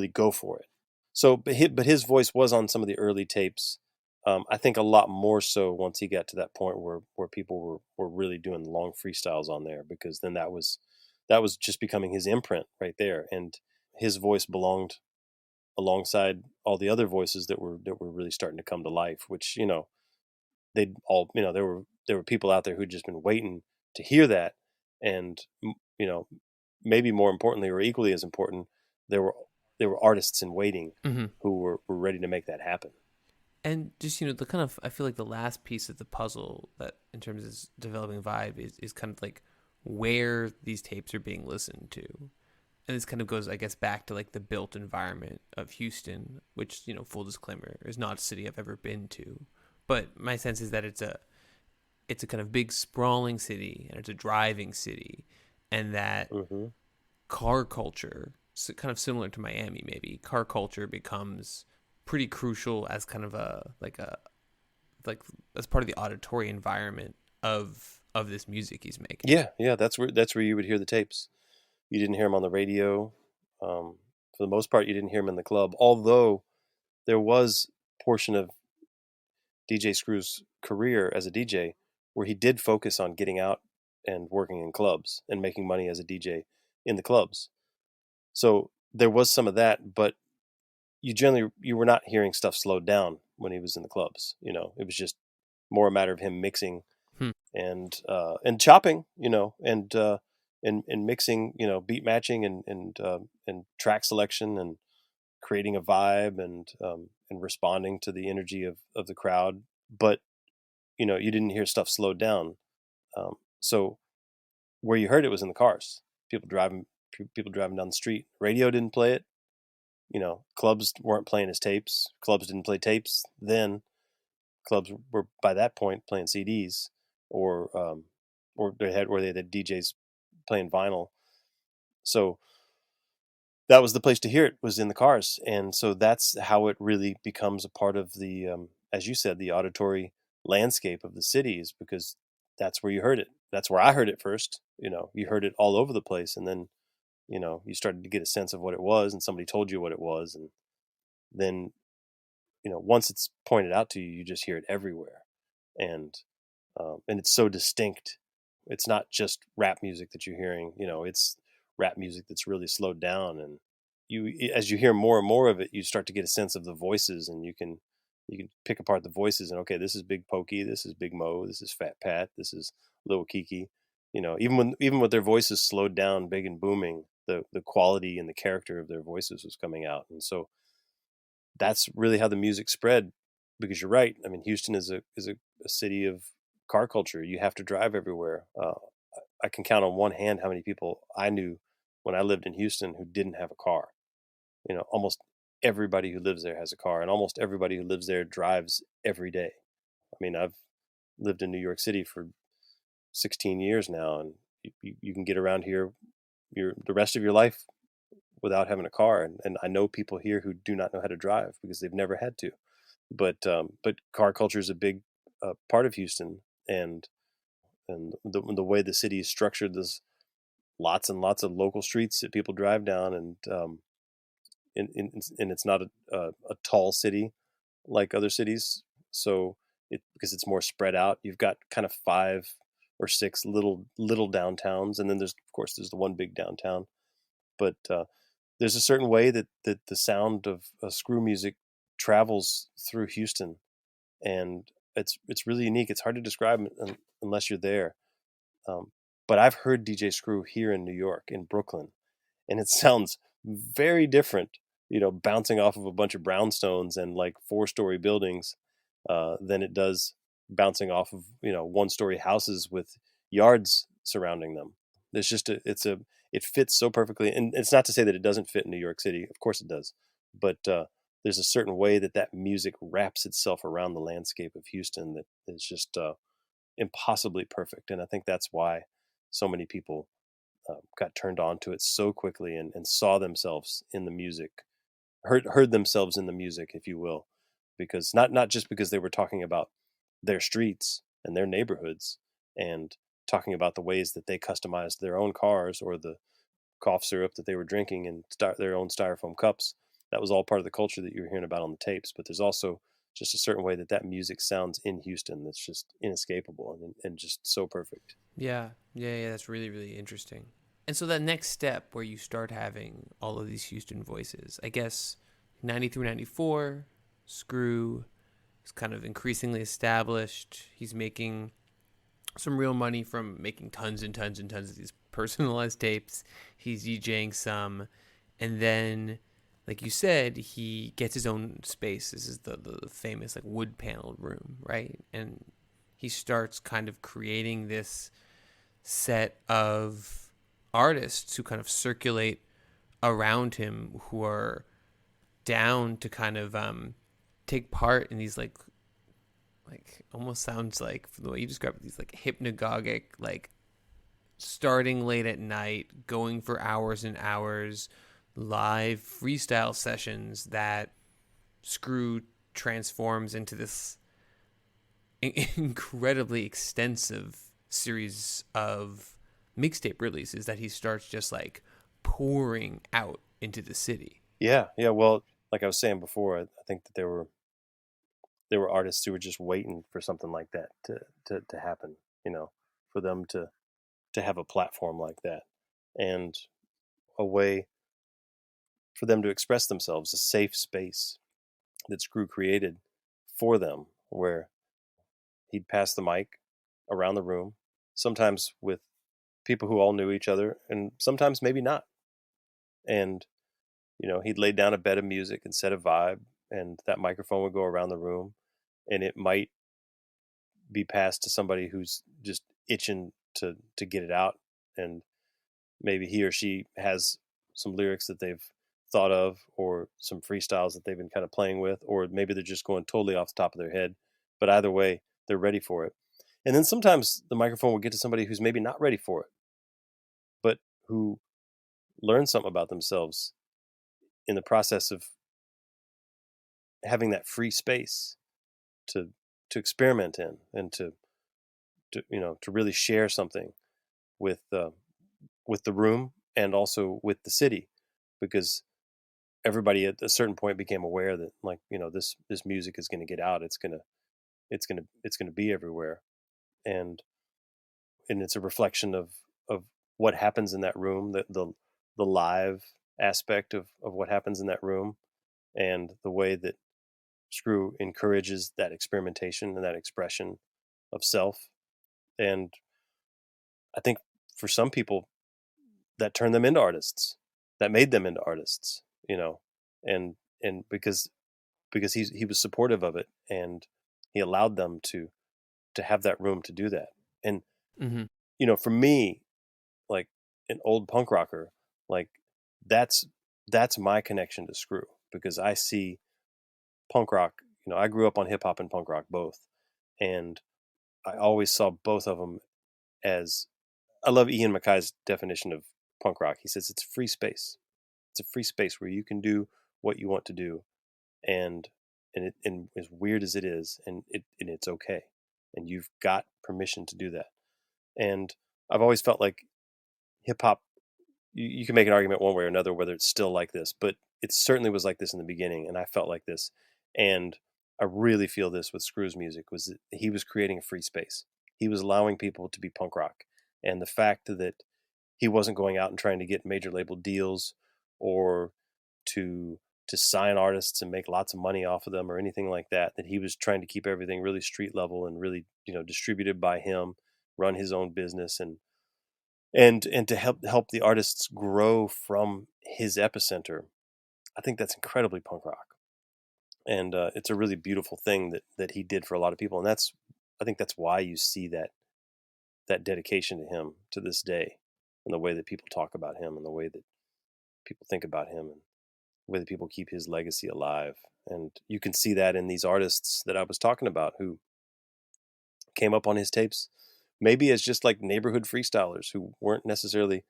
go for it. So, but his voice was on some of the early tapes. I think a lot more so once he got to that point where people were really doing long freestyles on there, because then that was just becoming his imprint right there, and his voice belonged alongside all the other voices that were really starting to come to life. Which, they'd all, there were people out there who'd just been waiting to hear that, and you know maybe more importantly, or equally as important, there were there were artists in waiting Mm-hmm. who were ready to make that happen. And just the kind of, I feel like the last piece of the puzzle that in terms of developing vibe is kind of like where these tapes are being listened to. And this kind of goes, I guess, back to like the built environment of Houston, which, full disclaimer, is not a city I've ever been to. But my sense is that it's a kind of big sprawling city, and it's a driving city, and that Hmm. car culture, so kind of similar to Miami, maybe car culture becomes pretty crucial as kind of like as part of the auditory environment of this music he's making. Yeah, yeah, that's where you would hear the tapes. You didn't hear them on the radio. For the most part, you didn't hear them in the club. Although there was a portion of DJ Screw's career as a DJ where he did focus on getting out and working in clubs and making money as a DJ in the clubs. So there was some of that, but you were not hearing stuff slowed down when he was in the clubs. It was just more a matter of him mixing Hmm. and chopping, and mixing, beat matching and track selection and creating a vibe and responding to the energy of the crowd. But you didn't hear stuff slowed down. So where you heard it was in the cars, people driving, people driving down the street. Radio didn't play it. Clubs weren't playing his tapes. Clubs didn't play tapes then. Clubs were by that point playing CDs, or they had DJs playing vinyl. So that was the place to hear it, was in the cars, and so that's how it really becomes a part of the, as you said, the auditory landscape of the cities, because that's where you heard it. That's where I heard it first. You heard it all over the place, and then you started to get a sense of what it was, and somebody told you what it was, and then once it's pointed out to you, you just hear it everywhere, and and it's so distinct. It's not just rap music that you're hearing. It's rap music that's really slowed down, and as you hear more and more of it, you start to get a sense of the voices, and you can pick apart the voices, and okay, this is Big Pokey, this is Big Mo, this is Fat Pat, this is Lil Kiki. Even with their voices slowed down, big and booming, the quality and the character of their voices was coming out, and so that's really how the music spread. Because you're right. I mean, Houston is a city of car culture. You have to drive everywhere. I can count on one hand how many people I knew when I lived in Houston who didn't have a car. Almost everybody who lives there has a car, and almost everybody who lives there drives every day. I mean, I've lived in New York City for 16 years now, and you can get around here the rest of your life without having a car. And I know people here who do not know how to drive because they've never had to. But car culture is a big part of Houston, and the way the city is structured, there's lots and lots of local streets that people drive down, and it's not a tall city like other cities, so because it's more spread out. You've got kind of five or 6 little downtowns, and then there's the one big downtown. But there's a certain way that the sound of screw music travels through Houston, and it's really unique. It's hard to describe unless you're there. But I've heard DJ Screw here in New York, in Brooklyn, and it sounds very different, bouncing off of a bunch of brownstones and like 4-story buildings, than it does bouncing off of, 1-story houses with yards surrounding them. There's just it fits so perfectly. And it's not to say that it doesn't fit in New York City. Of course it does. But there's a certain way that music wraps itself around the landscape of Houston that is just impossibly perfect. And I think that's why so many people got turned on to it so quickly and saw themselves in the music, heard themselves in the music, if you will, because not just because they were talking about their streets and their neighborhoods and talking about the ways that they customized their own cars or the cough syrup that they were drinking in their own styrofoam cups. That was all part of the culture that you were hearing about on the tapes. But there's also just a certain way that music sounds in Houston that's just inescapable and just so perfect. Yeah. That's really, really interesting. And so that next step where you start having all of these Houston voices, I guess 90 through 94, Screw is kind of increasingly established. He's making some real money from making tons and tons and tons of these personalized tapes. He's DJing some. And then, like you said, he gets his own space. This is the famous like wood paneled room, right? And he starts kind of creating this set of artists who kind of circulate around him, who are down to kind of take part in these like almost sounds like, from the way you describe it, these like hypnagogic, like starting late at night, going for hours and hours, live freestyle sessions that Screw transforms into this incredibly extensive series of mixtape releases that he starts just like pouring out into the city. Yeah. Well, like I was saying before, I think that there were artists who were just waiting for something like that to happen, for them to have a platform like that and a way for them to express themselves, a safe space that Screw created for them, where he'd pass the mic around the room, sometimes with people who all knew each other and sometimes maybe not. And, he'd lay down a bed of music and set a vibe, and that microphone would go around the room, and it might be passed to somebody who's just itching to get it out, and maybe he or she has some lyrics that they've thought of or some freestyles that they've been kind of playing with, or maybe they're just going totally off the top of their head, but either way they're ready for it. And then sometimes the microphone will get to somebody who's maybe not ready for it, but who learned something about themselves in the process of having that free space to experiment in and to really share something with the room and also with the city, because everybody at a certain point became aware that, like, this music is going to get out. It's going to be everywhere, and it's a reflection of what happens in that room, the live aspect of what happens in that room, and the way that Screw encourages that experimentation and that expression of self. And I think for some people that turned them into artists, that made them into artists, and because he was supportive of it, and he allowed them to have that room to do that. And for me, like an old punk rocker, like that's my connection to Screw, because I see punk rock, I grew up on hip hop and punk rock both, and I always saw both of them as, I love Ian MacKay's definition of punk rock. He says it's free space. It's a free space where you can do what you want to do, and as weird as it is, and it's okay, and you've got permission to do that. And I've always felt like hip hop, you can make an argument one way or another whether it's still like this, but it certainly was like this in the beginning, and I felt like this. And I really feel this with Screw's music, was that he was creating a free space. he was allowing people to be punk rock. And the fact that he wasn't going out and trying to get major label deals or to sign artists and make lots of money off of them or anything like that, that he was trying to keep everything really street level and really, distributed by him, run his own business, and to help the artists grow from his epicenter. I think that's incredibly punk rock. And it's a really beautiful thing that he did for a lot of people. And I think that's why you see that dedication to him to this day, and the way that people talk about him, and the way that people think about him, and the way that people keep his legacy alive. And you can see that in these artists that I was talking about who came up on his tapes, maybe as just like neighborhood freestylers who weren't necessarily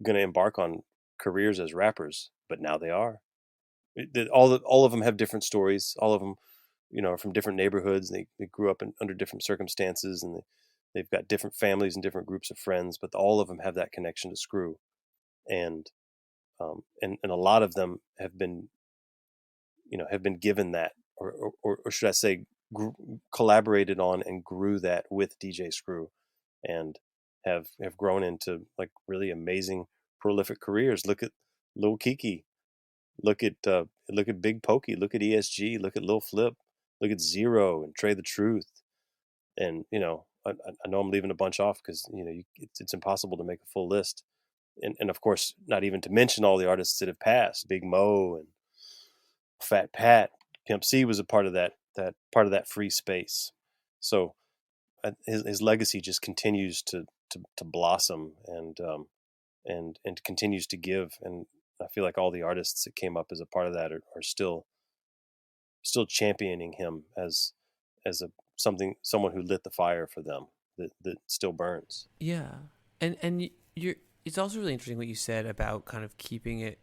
going to embark on careers as rappers, but now they are. All of them have different stories. All of them, are from different neighborhoods. They grew up under different circumstances, and they've got different families and different groups of friends. But all of them have that connection to Screw, and a lot of them have been given that, or should I say, collaborated on and grew that with DJ Screw, and have grown into like really amazing, prolific careers. Look at Lil Kiki. Look at Big Pokey. Look at ESG. Look at Lil Flip. Look at Zero and Trey the Truth. And I know I'm leaving a bunch off because it's impossible to make a full list. And of course, not even to mention all the artists that have passed. Big Mo and Fat Pat. Pimp C was a part of that free space. So his legacy just continues to blossom and continues to give. And I feel like all the artists that came up as a part of that are still championing him as someone who lit the fire for them that still burns. Yeah, and you're. It's also really interesting what you said about kind of keeping it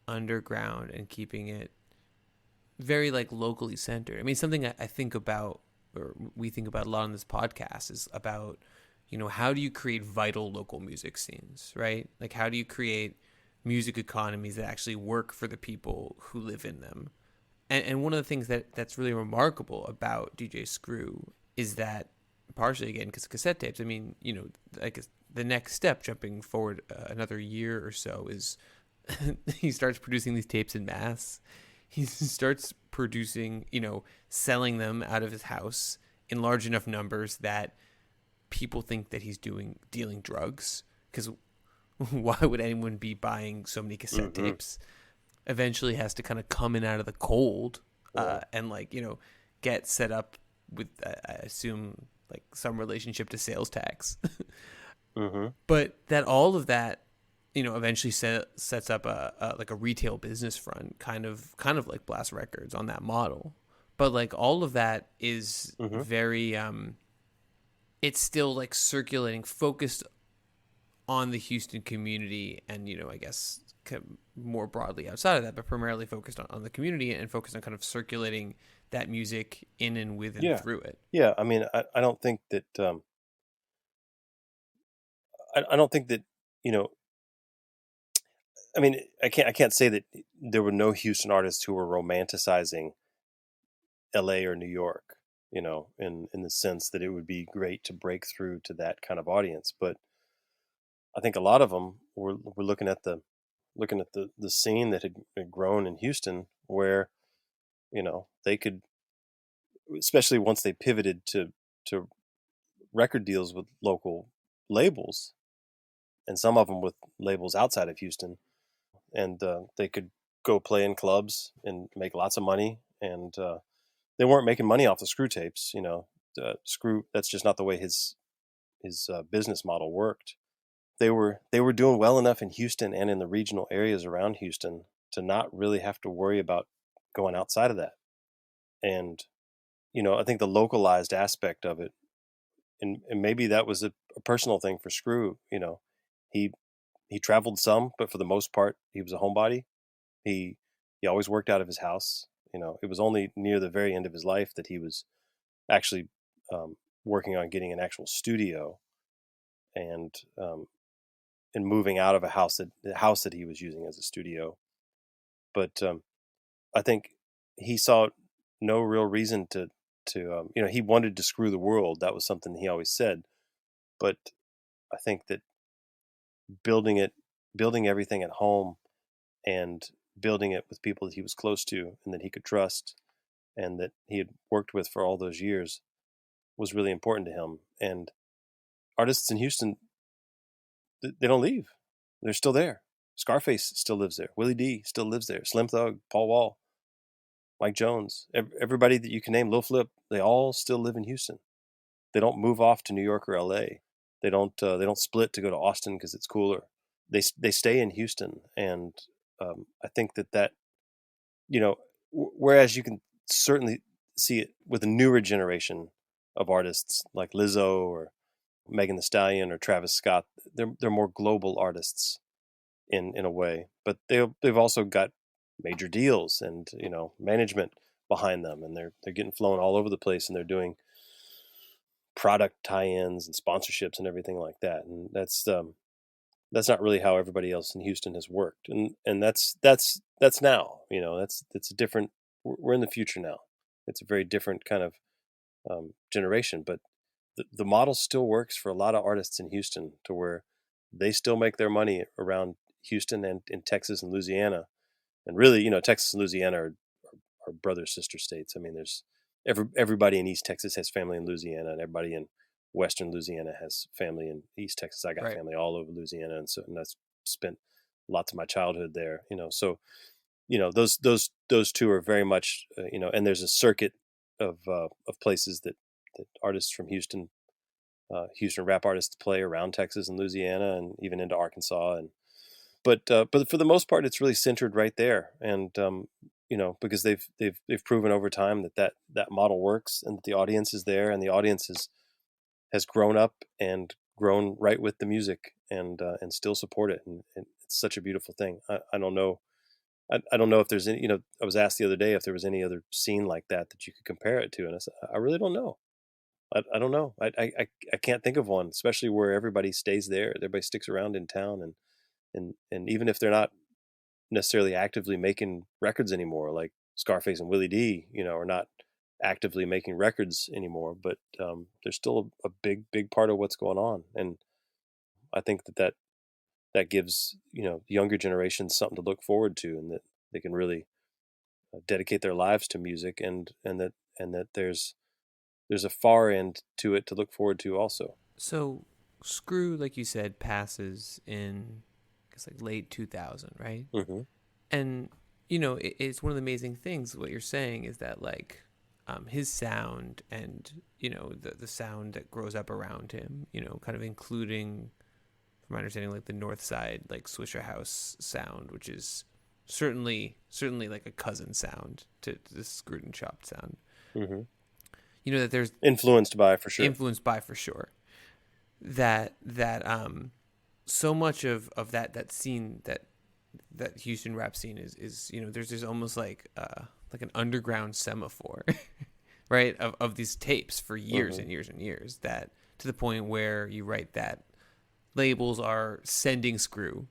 underground and keeping it very like locally centered. I mean, something I think about, or we think about a lot on this podcast, is about how do you create vital local music scenes, right? Like, how do you create music economies that actually work for the people who live in them? And one of the things that's really remarkable about DJ Screw is that, partially again because cassette tapes, I mean, like the next step, jumping forward another year or so, is he starts producing these tapes in mass. He starts producing, selling them out of his house in large enough numbers that people think that he's dealing drugs, because why would anyone be buying so many cassette tapes? Eventually has to kind of come in out of the cold and get set up with, I assume, like some relationship to sales tax. But that all of that, eventually sets up a retail business front, kind of like Blast Records on that model. But like all of that is very, it's still like circulating, focused on the Houston community, and I guess more broadly outside of that, but primarily focused on the community and focused on kind of circulating that music in and with and through it. Yeah, I mean, I don't think that I don't think that I mean, I can't say that there were no Houston artists who were romanticizing LA or New York, in the sense that it would be great to break through to that kind of audience. But I think a lot of them were looking at the scene that had grown in Houston, where they could, especially once they pivoted to record deals with local labels, and some of them with labels outside of Houston, and they could go play in clubs and make lots of money. And they weren't making money off the Screw tapes. Screw, that's just not the way his business model worked. They were doing well enough in Houston and in the regional areas around Houston to not really have to worry about going outside of that. And I think the localized aspect of it, and maybe that was a personal thing for Screw. He traveled some, but for the most part, he was a homebody. He always worked out of his house. It was only near the very end of his life that he was actually working on getting an actual studio, and moving out of the house that he was using as a studio. But I think he saw no real reason to to he wanted to screw the world. That was something he always said. But I think that building everything at home and building it with people that he was close to and that he could trust and that he had worked with for all those years was really important to him. And artists in Houston, they don't leave. They're still there. Scarface still lives there. Willie D still lives there. Slim Thug, Paul Wall, Mike Jones, everybody that you can name, Lil Flip, they all still live in Houston. They don't move off to New York or LA. They don't split to go to Austin because it's cooler. They stay in Houston, and I think that whereas you can certainly see it with a newer generation of artists like Lizzo or Megan Thee Stallion or Travis Scott, they're more global artists in a way, but they've also got major deals and management behind them, and they're getting flown all over the place, and they're doing product tie-ins and sponsorships and everything like that. And that's not really how everybody else in Houston has worked, and that's now. That's a different. We're in the future now. It's a very different kind of generation, but the model still works for a lot of artists in Houston, to where they still make their money around Houston and in Texas and Louisiana. And really, Texas and Louisiana are brother sister states. I mean, there's everybody in East Texas has family in Louisiana, and everybody in Western Louisiana has family in East Texas. I got Right. family all over Louisiana, and I spent lots of my childhood there. So those two are very much and there's a circuit of places that artists from Houston rap artists play around Texas and Louisiana, and even into Arkansas. But for the most part, it's really centered right there. And because they've proven over time that model works, and that the audience is there, and the audience has grown up and grown right with the music, and still support it. And it's such a beautiful thing. I don't know. I don't know if there's any. I was asked the other day if there was any other scene like that you could compare it to, and I said, I really don't know. I don't know. I can't think of one, especially where everybody stays there. Everybody sticks around in town, and even if they're not necessarily actively making records anymore, like Scarface and Willie D, are not actively making records anymore, but they're still a big part of what's going on. And I think that gives younger generations something to look forward to, and that they can really dedicate their lives to music, and that there's a far end to it to look forward to also. So Screw, like you said, passes in, I guess, like late 2000, right? Mm-hmm. And it's one of the amazing things. What you're saying is that his sound, and the sound that grows up around him, kind of including, from my understanding, like the North Side, like Swisher House sound, which is certainly like a cousin sound to the Screwed and Chopped sound. Mm-hmm. That there's influenced by for sure. That so much of that scene, that Houston rap scene is there's almost like an underground semaphore, right, of these tapes for years and years and years, that to the point where you write that labels are sending Screw,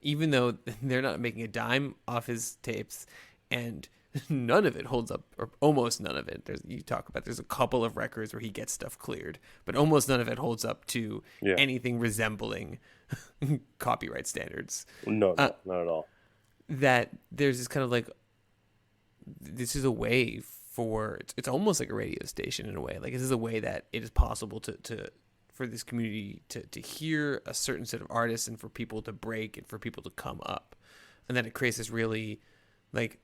even though they're not making a dime off his tapes, and none of it holds up, or almost none of it. There's a couple of records where he gets stuff cleared, but almost none of it holds up to anything resembling copyright standards. No, not at all. That there's this kind of like, this is a way for, it's almost like a radio station in a way. Like, this is a way that it is possible to for this community to hear a certain set of artists, and for people to break, and for people to come up, and then it creates this really like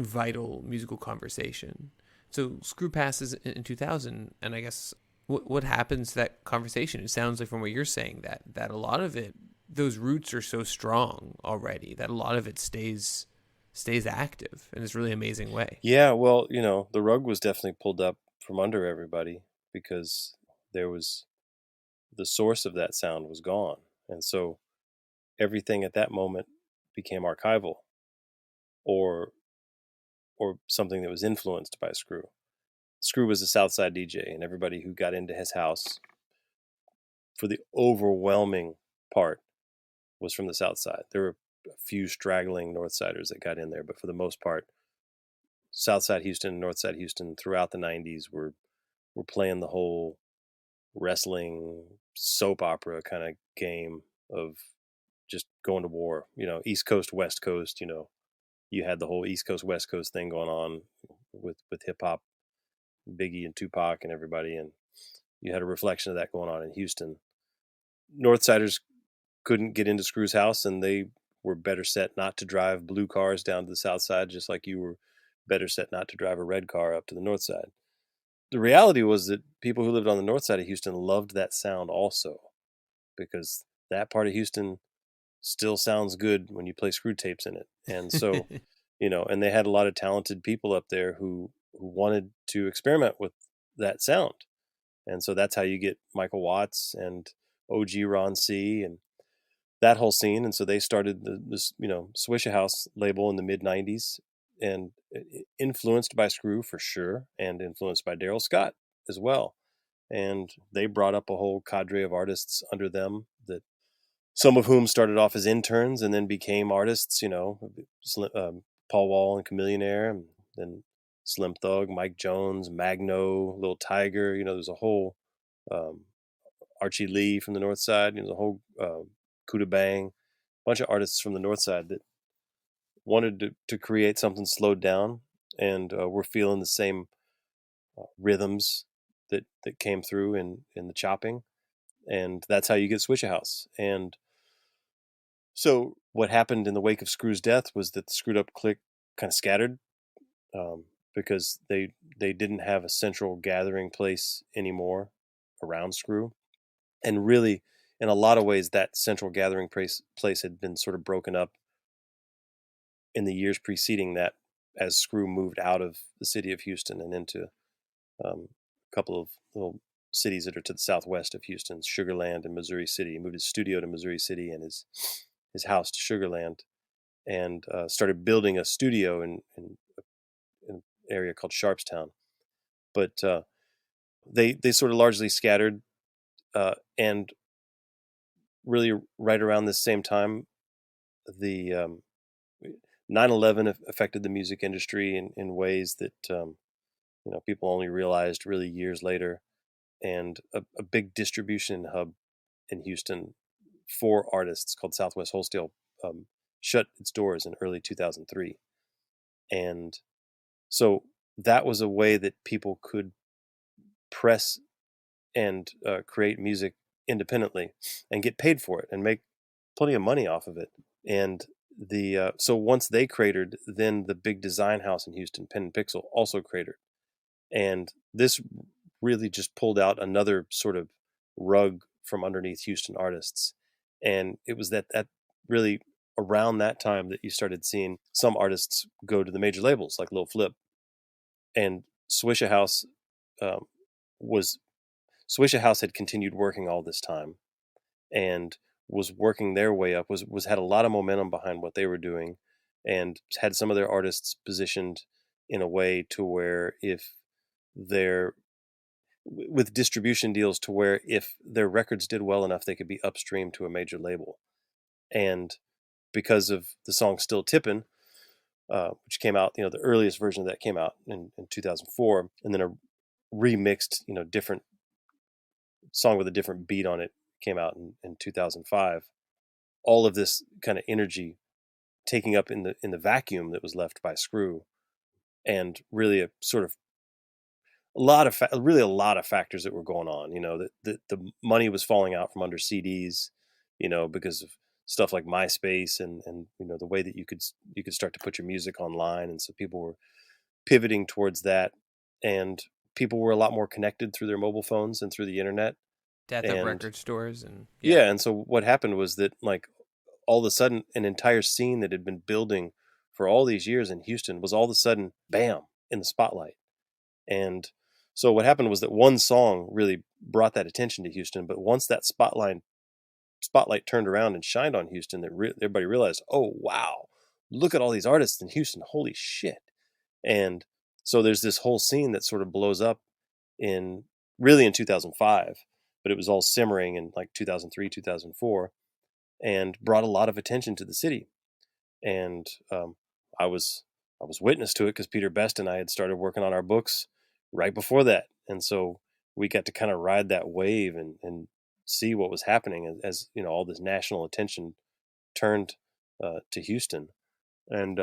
vital musical conversation. So Screw passes in 2000, and I guess what happens to that conversation? It sounds like, from what you're saying, that a lot of it, those roots are so strong already, that a lot of it stays active in this really amazing way. Yeah, well, the rug was definitely pulled up from under everybody, because the source of that sound was gone, and so everything at that moment became archival, or something that was influenced by Screw. Screw was a Southside DJ, and everybody who got into his house, for the overwhelming part, was from the South Side. There were a few straggling North Siders that got in there, but for the most part, Southside Houston and Northside Houston throughout the 90s were playing the whole wrestling soap opera kind of game of just going to war. East Coast, West Coast. You had the whole East Coast, West Coast thing going on with hip hop, Biggie and Tupac and everybody, and you had a reflection of that going on in Houston. Northsiders couldn't get into Screw's house, and they were better set not to drive blue cars down to the south side, just like you were better set not to drive a red car up to the north side. The reality was that people who lived on the north side of Houston loved that sound also, because that part of Houston still sounds good when you play screw tapes in it. And so, and they had a lot of talented people up there who wanted to experiment with that sound. And so that's how you get Michael Watts and OG Ron C and that whole scene. And so they started this Swishahouse label in the mid 90s, and influenced by Screw for sure, and influenced by Daryl Scott as well. And they brought up a whole cadre of artists under them, that some of whom started off as interns and then became artists, Paul Wall and Chameleonaire, and then Slim Thug, Mike Jones, Magno, Lil Tiger. There's a whole Archie Lee from the north side, the whole Kuda Bang, bunch of artists from the north side that wanted to create something slowed down, and we're feeling the same rhythms that came through in the chopping, and that's how you get Swishahouse. And so what happened in the wake of Screw's death was that the Screwed Up Clique kind of scattered, because they didn't have a central gathering place anymore around Screw, and really, in a lot of ways, that central gathering place had been sort of broken up in the years preceding that, as Screw moved out of the city of Houston and into a couple of little cities that are to the southwest of Houston, Sugar Land and Missouri City. He moved his studio to Missouri City and his house to Sugar Land, and started building a studio in an area called Sharpstown. But they sort of largely scattered, and really right around this same time, the 9/11 affected the music industry in ways that people only realized really years later, and a big distribution hub in Houston for artists called Southwest Wholesale shut its doors in early 2003, and so that was a way that people could press and create music independently and get paid for it and make plenty of money off of it. And so once they cratered, then the big design house in Houston, Pen and Pixel, also cratered. And this really just pulled out another sort of rug from underneath Houston artists. And it was that really around that time that you started seeing some artists go to the major labels like Lil Flip. And Swishahouse had continued working all this time and was working their way up, was had a lot of momentum behind what they were doing, and had some of their artists positioned in a way to where with distribution deals to where if their records did well enough, they could be upstream to a major label. And because of the song Still Tippin', which came out, the earliest version of that came out in 2004, and then a remixed, different song with a different beat on it came out in 2005. All of this kind of energy taking up in the vacuum that was left by Screw, and really a lot of factors that were going on. That the money was falling out from under CDs, because of stuff like MySpace and the way that you could start to put your music online, and so people were pivoting towards that, and people were a lot more connected through their mobile phones and through the internet. Death of record stores and and so what happened was that, like, all of a sudden an entire scene that had been building for all these years in Houston was all of a sudden, bam, in the spotlight. And so what happened was that one song really brought that attention to Houston, but once that spotlight turned around and shined on Houston, that everybody realized, oh wow, look at all these artists in Houston, holy shit. And so there's this whole scene that sort of blows up in 2005, but it was all simmering in like 2003, 2004, and brought a lot of attention to the city. And I was I was witness to it because Peter Best and I had started working on our books right before that. And so we got to kind of ride that wave and see what was happening as all this national attention turned to Houston. And,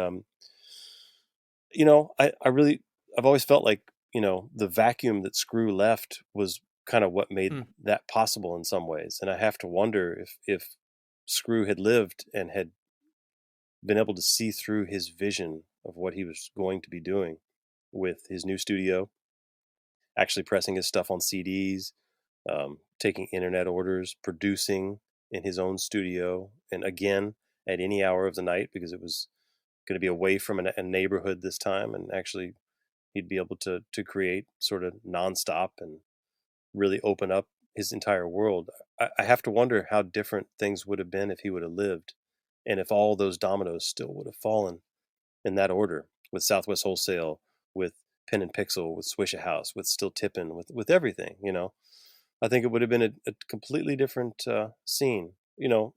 I've always felt like, the vacuum that Screw left was kind of what made that possible in some ways. And I have to wonder if Screw had lived and had been able to see through his vision of what he was going to be doing with his new studio, actually pressing his stuff on CDs, taking internet orders, producing in his own studio, and again at any hour of the night because it was going to be away from a neighborhood this time, and actually he'd be able to create sort of nonstop and really open up his entire world. I have to wonder how different things would have been if he would have lived, and if all those dominoes still would have fallen in that order, with Southwest Wholesale, with Pen and Pixel, with Swishahouse, with Still Tippin', with everything. I think it would have been a completely different scene.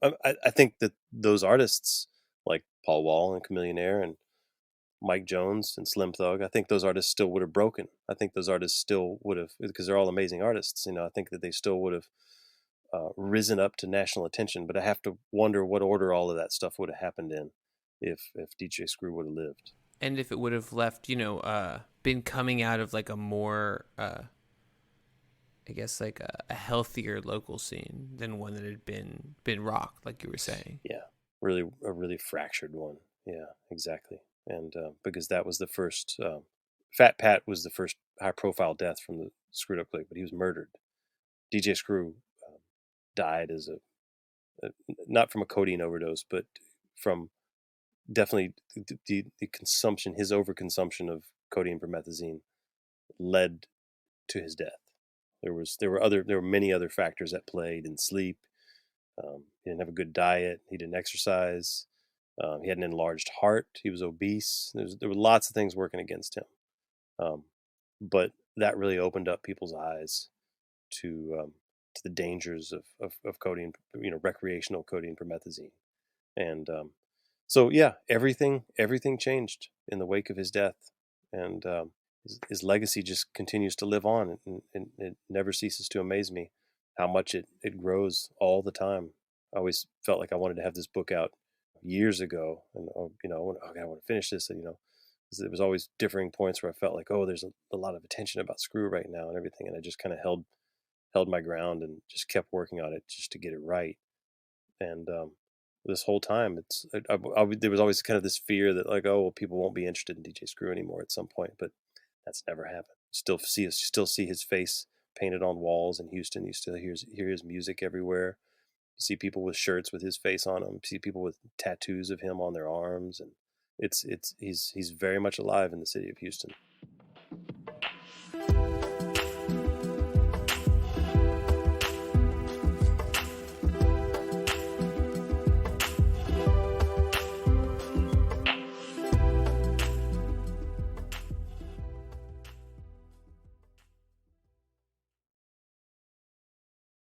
I think that those artists like Paul Wall and Chameleonaire and Mike Jones and Slim Thug, I think those artists still would have broken. I think those artists still would have, because they're all amazing artists. I think that they still would have risen up to national attention. But I have to wonder what order all of that stuff would have happened in if DJ Screw would have lived. And if it would have left, been coming out of like a more, I guess like a healthier local scene than one that had been rocked, like you were saying. Yeah, a really fractured one. Yeah, exactly. And because that was the first, Fat Pat was the first high-profile death from the Screwed Up Click, but he was murdered. DJ Screw died as not from a codeine overdose, but from definitely the consumption, his overconsumption of codeine promethazine led to his death. There were many other factors at play. He didn't sleep. He didn't have a good diet. He didn't exercise. He had an enlarged heart. He was obese. There were lots of things working against him. But that really opened up people's eyes to the dangers of codeine, recreational codeine promethazine. And so, yeah, everything changed in the wake of his death. And his legacy just continues to live on, and it never ceases to amaze me how much it grows all the time. I always felt like I wanted to have this book out years ago, and I want to finish this, and there was always differing points where I felt like, there's a lot of attention about Screw right now and everything, and I just kind of held my ground and just kept working on it just to get it right. And this whole time, there was always kind of this fear that like, people won't be interested in DJ Screw anymore at some point, but that's never happened. You still see his face painted on walls in Houston. You still hear his music everywhere. You see people with shirts with his face on them. You see people with tattoos of him on their arms, and he's very much alive in the city of Houston.